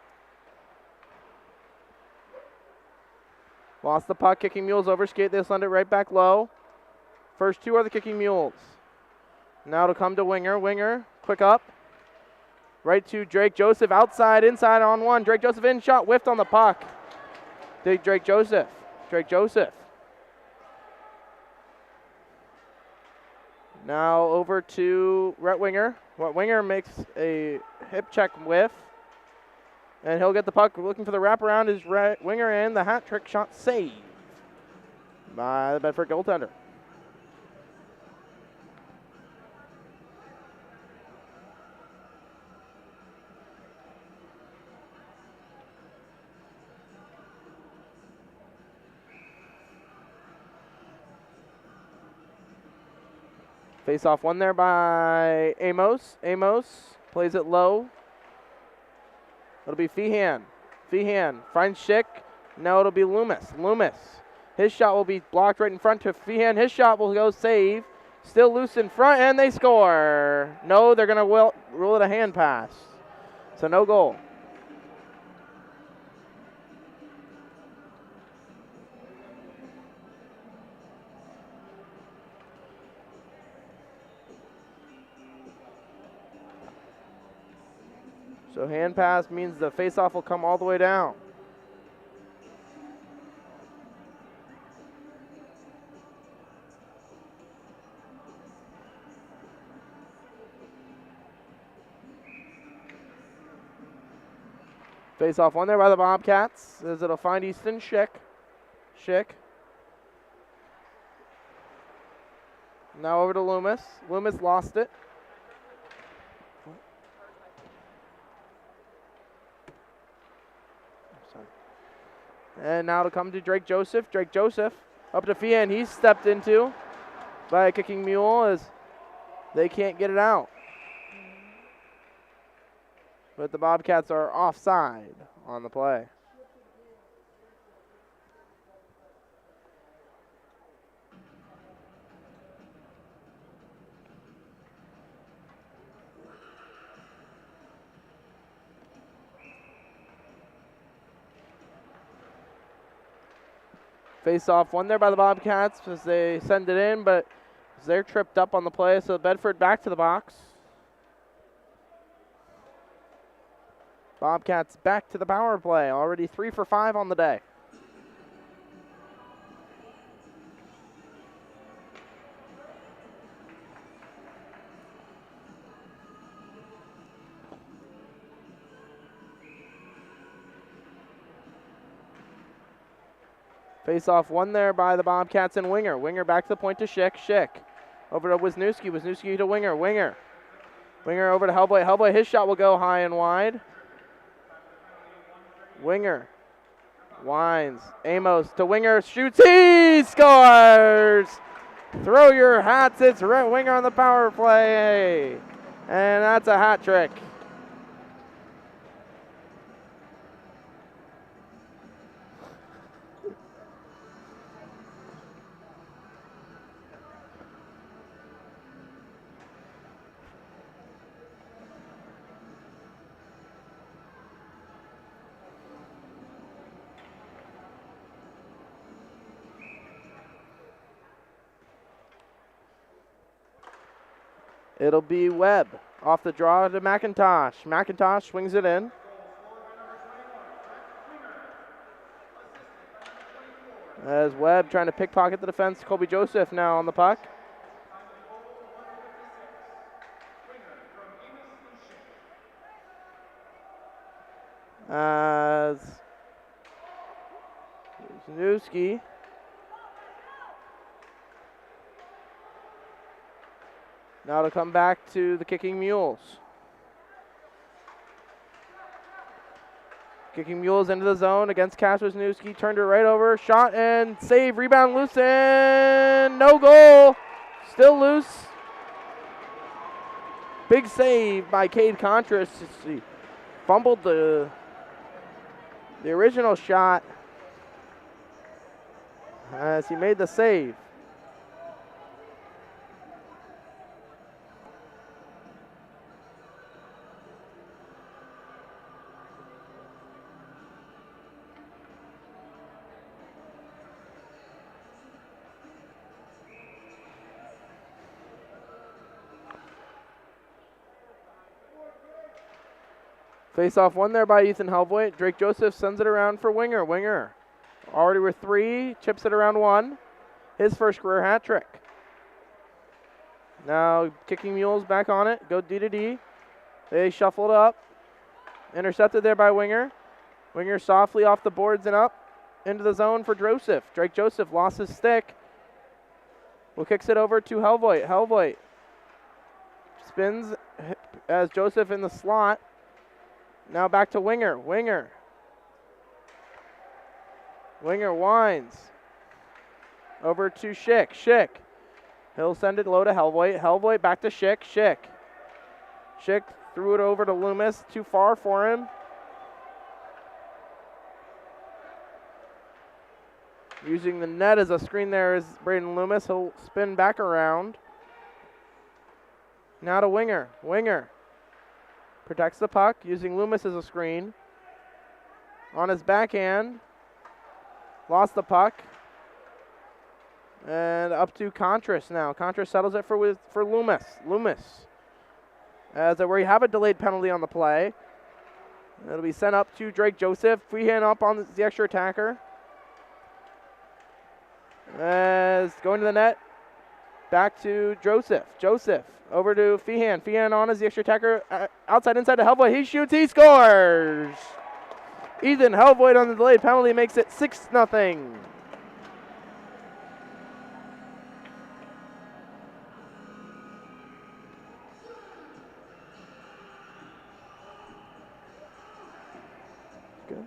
Lost the puck, Kicking Mules overskate. They send it right back low. First 2 are the Kicking Mules. Now to come to Winger. Winger, quick up. Right to Drake Joseph, outside, inside on 1. Drake Joseph in, shot, whiffed on the puck. Drake Joseph. Now over to Rhett Winger. Rhett Winger makes a hip check whiff. And he'll get the puck looking for the wraparound. Is Rhett Winger, and the hat trick shot saved by the Bedford goaltender. Face-off won there by Amos. Amos plays it low. It'll be Feehan. Feehan finds Schick. Now it'll be Loomis. Loomis. His shot will be blocked right in front to Feehan. His shot will go save. Still loose in front, and they score. No, they're going to rule it a hand pass. So no goal. So hand pass means the face-off will come all the way down. Face-off won there by the Bobcats as it'll find Easton Schick. Now over to Loomis. Loomis lost it. And now to come to Drake Joseph. Drake Joseph up to Feehan. He's stepped into by a Kicking Mule as they can't get it out. But the Bobcats are offside on the play. Face-off won there by the Bobcats as they send it in, but they're tripped up on the play, so Bedford back to the box. Bobcats back to the power play, already 3 for 5 on the day. Face-off won there by the Bobcats and Winger. Winger back to the point to Schick. Schick over to Wisniewski. Wisniewski to Winger. Winger over to Hellboy. Hellboy, his shot will go high and wide. Winger winds. Amos to Winger. Shoots. He scores! Throw your hats. It's Rhett Winger on the power play. And that's a hat trick. It'll be Webb off the draw to McIntosh. McIntosh swings it in. As Webb trying to pickpocket the defense. Colby Joseph now on the puck. As Wisniewski now to come back to the Kicking Mules. Kicking Mules into the zone against Cash Wisniewski. Turned it right over. Shot and save. Rebound loose and no goal. Still loose. Big save by Cade Contras. He fumbled the original shot as he made the save. Face-off won there by Ethan Helvoet. Drake Joseph sends it around for Winger. Winger already with 3, chips it around 1. His first career hat trick. Now Kicking Mules back on it. Go D to D. They shuffled up. Intercepted there by Winger. Winger softly off the boards and up into the zone for Joseph. Drake Joseph lost his stick. Will kicks it over to Helvoet. Helvoet spins as Joseph in the slot. Now back to Winger. Winger winds. Over to Schick. Schick. He'll send it low to Helvoet. Helvoet back to Schick. Schick threw it over to Loomis. Too far for him. Using the net as a screen there is Braden Loomis. He'll spin back around. Now to Winger. Winger protects the puck, using Loomis as a screen. On his backhand. Lost the puck. And up to Contras now. Contras settles it for Loomis. Loomis. As we have a delayed penalty on the play. It'll be sent up to Drake Joseph. Freehand up on the extra attacker. As going to the net. Back to Joseph. Joseph over to Feehan. Feehan on as the extra attacker. Outside, inside to Helvoet. He shoots. He scores. Ethan Helvoet on the delayed penalty makes it 6-0. Good.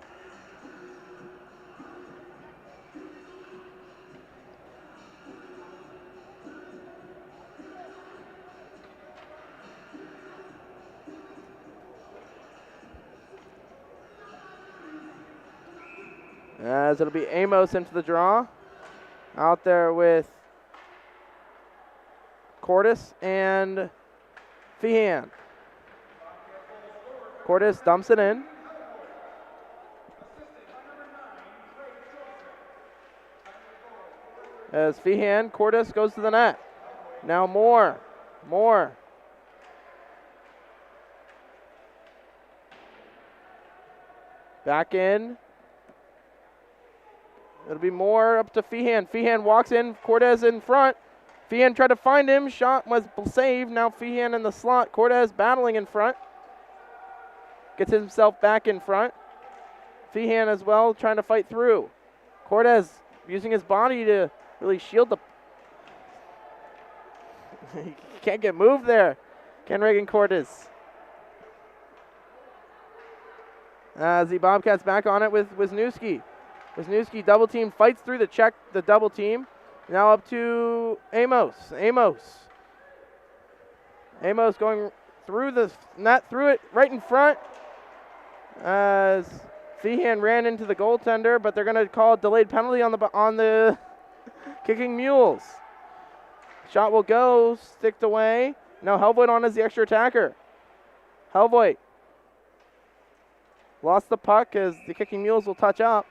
As it'll be Amos into the draw. Out there with Cordes and Feehan. Cordes dumps it in. As Feehan, Cordes goes to the net. Now Moore. Back in. It'll be Moore up to Feehan. Feehan walks in. Cordes in front. Feehan tried to find him. Shot was saved. Now Feehan in the slot. Cordes battling in front. Gets himself back in front. Feehan as well trying to fight through. Cordes using his body to really shield the... He can't get moved there. Ken Reagan Cordes. As the Bobcats back on it with Wisniewski. Wisniewski double team, fights through the double team. Now up to Amos. Amos going through the net, through it right in front. As Feehan ran into the goaltender, but they're going to call a delayed penalty on the Kicking Mules. Shot will go, sticked away. Now Helvoet on as the extra attacker. Helvoet lost the puck as the Kicking Mules will touch up.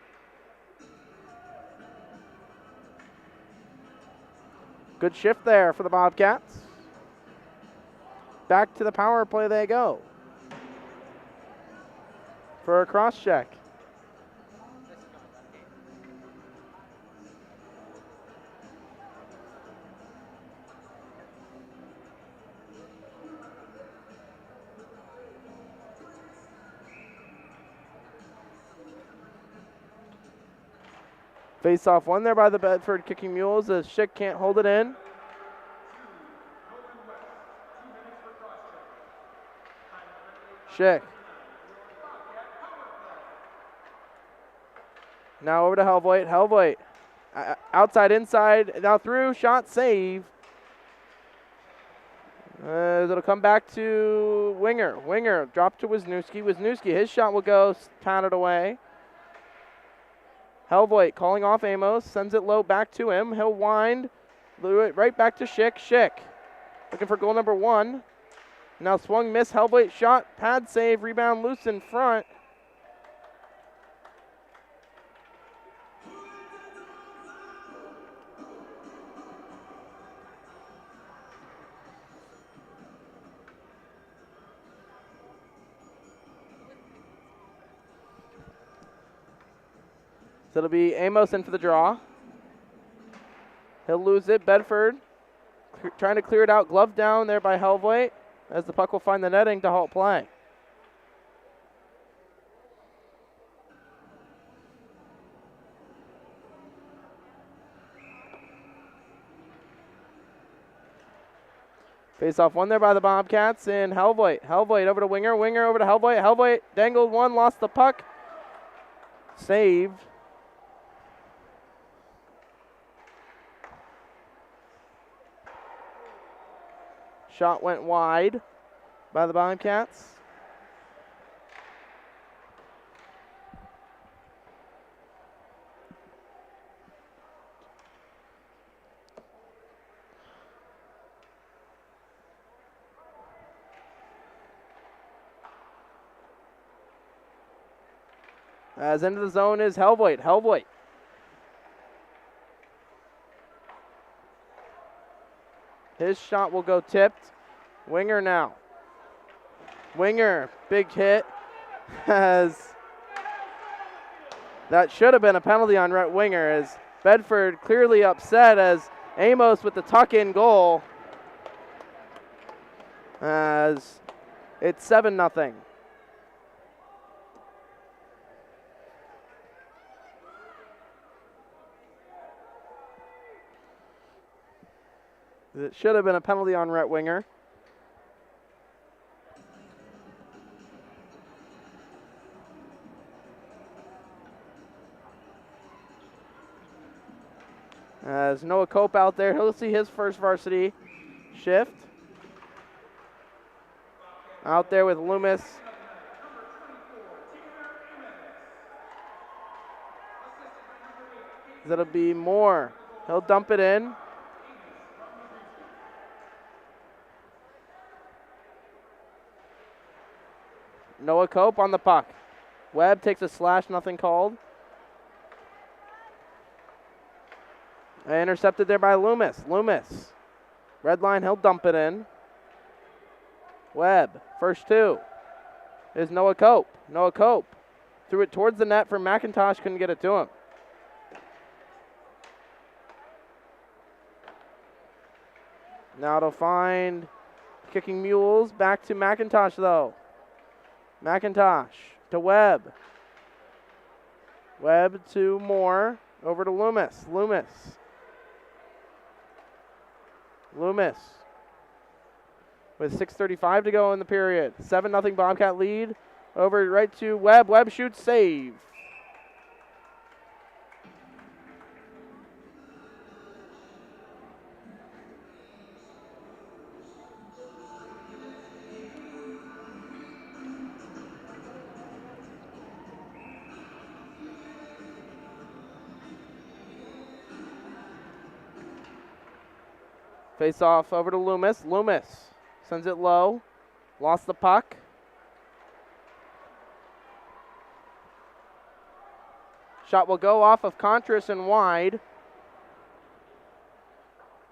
Good shift there for the Bobcats. back to the power play they go for a cross check. Face off one there by the Bedford Kicking Mules as Schick can't hold it in. Schick. Now over to Helvoet. Helvoet. Outside, inside, now through, shot, save. It'll come back to Winger. Winger, drop to Wisniewski. Wisniewski, his shot will go, patted away. Helvoet calling off Amos, sends it low back to him. He'll wind, right back to Schick. Schick looking for goal number 1. Now swung, miss, Helvoet shot, pad save, rebound loose in front. So it'll be Amos in for the draw. He'll lose it. Bedford trying to clear it out. Glove down there by Helvoet as the puck will find the netting to halt play. Face off one there by the Bobcats and Helvoet. Helvoet over to Winger. Winger over to Helvoet. Helvoet dangled one, lost the puck. Saved. Shot went wide by the Bobcats. As into the zone is Helvoet. Helvoet. His shot will go tipped. Winger now. Winger, big hit. That should have been a penalty on Rhett Winger as Bedford clearly upset as Amos with the tuck-in goal. As it's 7-0. It should have been a penalty on Rhett Winger. As Noah Cope out there, he'll see his first varsity shift. Out there with Loomis. That'll be Moore. He'll dump it in. Noah Cope on the puck. Webb takes a slash, nothing called. Intercepted there by Loomis. Loomis. Red line, he'll dump it in. Webb, first 2. Is Noah Cope. Noah Cope threw it towards the net for McIntosh, couldn't get it to him. Now it'll find Kicking Mules. Back to McIntosh though. McIntosh to Webb. Webb to Moore. Over to Loomis. Loomis. Loomis. With 6:35 to go in the period. 7-0 Bobcat lead. Over right to Webb. Webb shoots, save. Face off over to Loomis. Loomis sends it low. Lost the puck. Shot will go off of Contras and wide.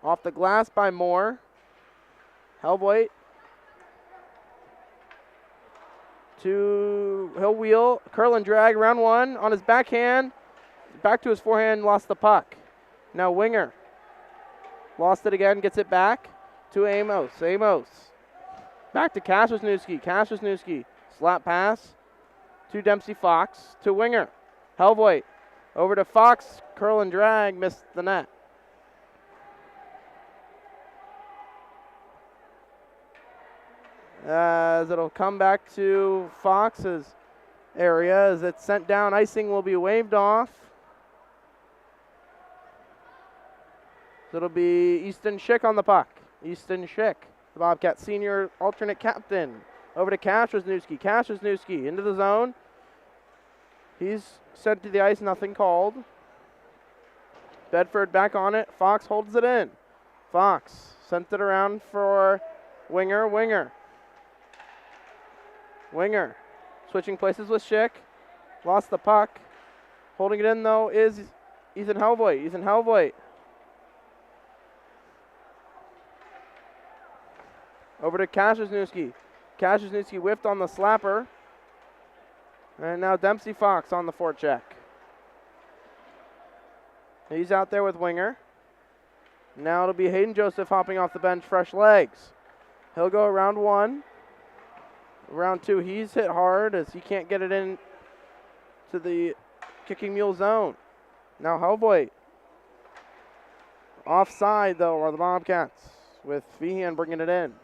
Off the glass by Moore. Helvoet He'll wheel, curl and drag, round one on his backhand. Back to his forehand, lost the puck. Now Winger. Lost it again, gets it back to Amos. Amos. Back to Kaspersnewski. Kaspersnewski. Slap pass to Dempsey Fox to Winger. Helvoit over to Fox. Curl and drag, missed the net. As it'll come back to Fox's area as it's sent down. Icing will be waved off. So it'll be Easton Schick on the puck. Easton Schick, the Bobcat senior alternate captain. Over to Kaspersnewski. Kaspersnewski into the zone. He's sent to the ice, nothing called. Bedford back on it. Fox holds it in. Fox sent it around for Winger. Winger switching places with Schick. Lost the puck. Holding it in, though, is Ethan Helvoit. Over to Kaspersnewski. Kaspersnewski whiffed on the slapper. And now Dempsey Fox on the forecheck. He's out there with Winger. Now it'll be Hayden Joseph hopping off the bench, fresh legs. He'll go round one. Round two, he's hit hard as he can't get it in to the Kicking Mule zone. Now Helvoit. Offside, though, are the Bobcats with Feehan bringing it in.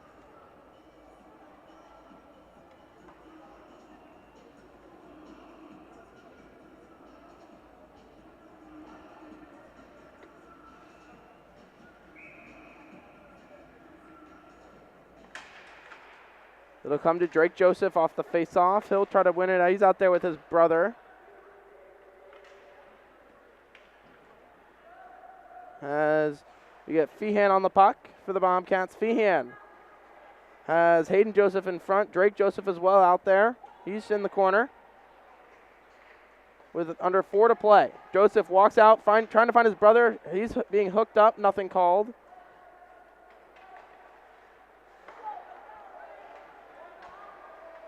It'll come to Drake Joseph off the face-off. He'll try to win it. He's out there with his brother. As we get Feehan on the puck for the Bobcats. Feehan has Hayden Joseph in front. Drake Joseph as well out there. He's in the corner with under 4 to play. Joseph walks out, trying to find his brother. He's being hooked up, nothing called.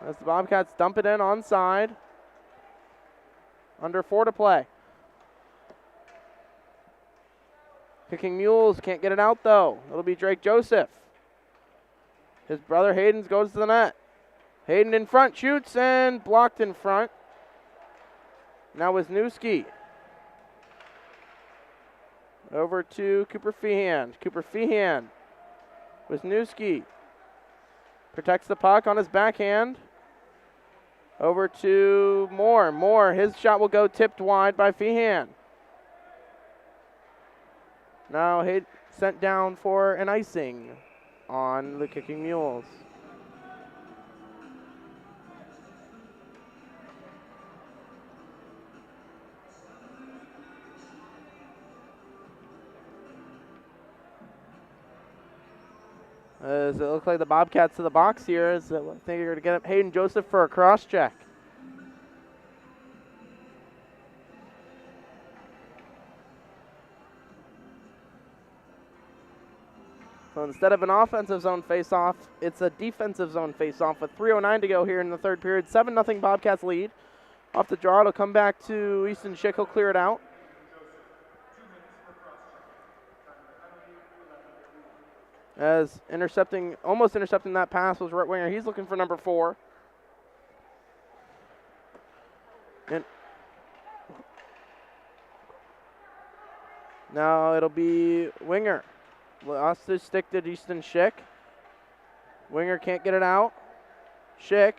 As the Bobcats dump it in onside. Under 4 to play. Kicking Mules can't get it out, though. It'll be Drake Joseph. His brother Hayden goes to the net. Hayden in front, shoots, and blocked in front. Now Wisniewski. Over to Cooper Feehan. Wisniewski protects the puck on his backhand. Over to Moore. His shot will go tipped wide by Feehan. Now sent down for an icing on the Kicking Mules. As it looks like the Bobcats to the box here, as I think they're going to get up Hayden Joseph for a cross check. So instead of an offensive zone face-off, it's a defensive zone face-off with 3:09 to go here in the third period. 7-0 Bobcats lead. Off the draw, it'll come back to Easton Schick. He'll clear it out. As almost intercepting that pass was right winger. He's looking for number 4. And now it'll be Winger. Lost his stick to Easton Schick. Winger can't get it out. Schick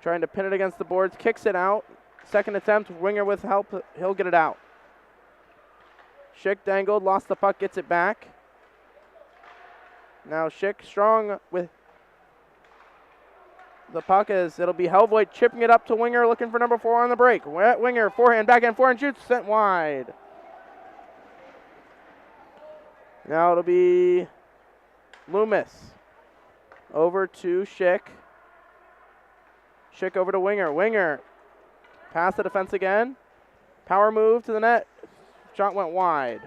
trying to pin it against the boards, kicks it out. Second attempt, Winger with help, he'll get it out. Schick dangled, lost the puck, gets it back. Now Schick strong with the puck as it'll be Helvoit chipping it up to Winger, looking for number 4 on the break. Winger, forehand, backhand, shoots, sent wide. Now it'll be Loomis. Over to Schick. Schick over to Winger. Winger, past the defense again. Power move to the net. Shot went wide.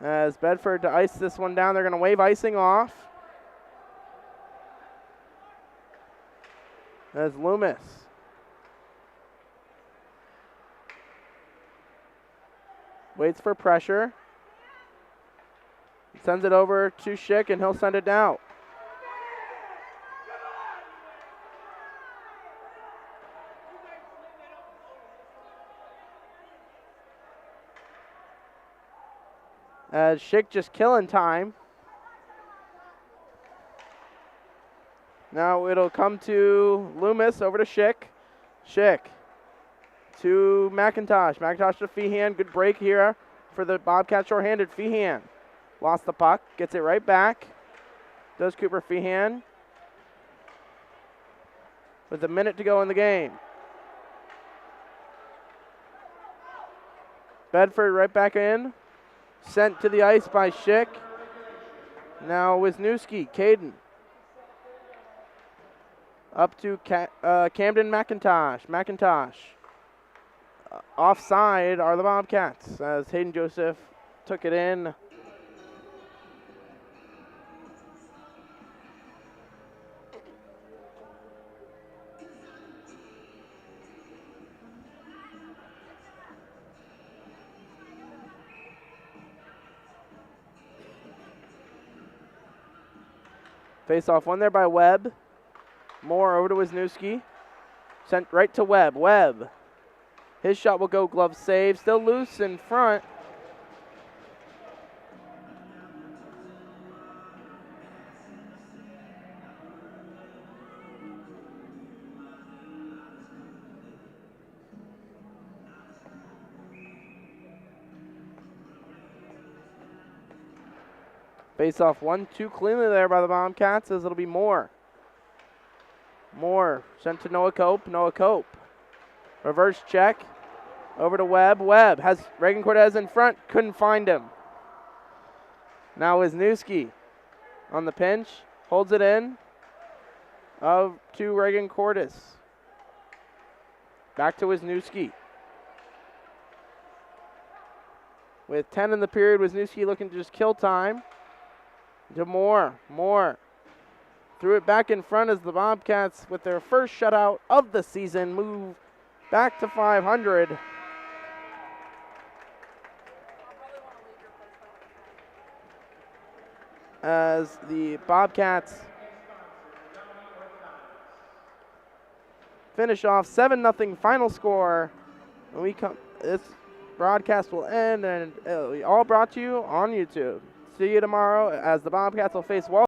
As Bedford to ice this one down, they're going to wave icing off. As Loomis waits for pressure. Sends it over to Schick, and he'll send it down. As Schick just killing time. Now it'll come to Loomis, over to Schick. Schick to McIntosh. McIntosh to Feehan. Good break here for the Bobcats shorthanded. Feehan lost the puck, gets it right back. Does Cooper Feehan with a minute to go in the game. Bedford right back in. Sent to the ice by Schick. Now Wisniewski, Caden. Up to Camden McIntosh. McIntosh. Offside are the Bobcats as Hayden Joseph took it in. Face off one there by Webb. Moore over to Wisniewski. Sent right to Webb. Webb. His shot will go, glove save. Still loose in front. Face off 1-2 cleanly there by the Bobcats as it'll be Moore. Moore sent to Noah Cope. Noah Cope. Reverse check. Over to Webb. Webb has Reagan Cortez in front. Couldn't find him. Now Wisniewski on the pinch. Holds it in. To Reagan Cortez. Back to Wisniewski. With 10 in the period, Wisniewski looking to just kill time. To Moore. Moore threw it back in front as the Bobcats, with their first shutout of the season, move back to 500. As the Bobcats finish off 7-0 final score. When we come, this broadcast will end, and it'll be all brought to you on YouTube. See you tomorrow as the Bobcats will face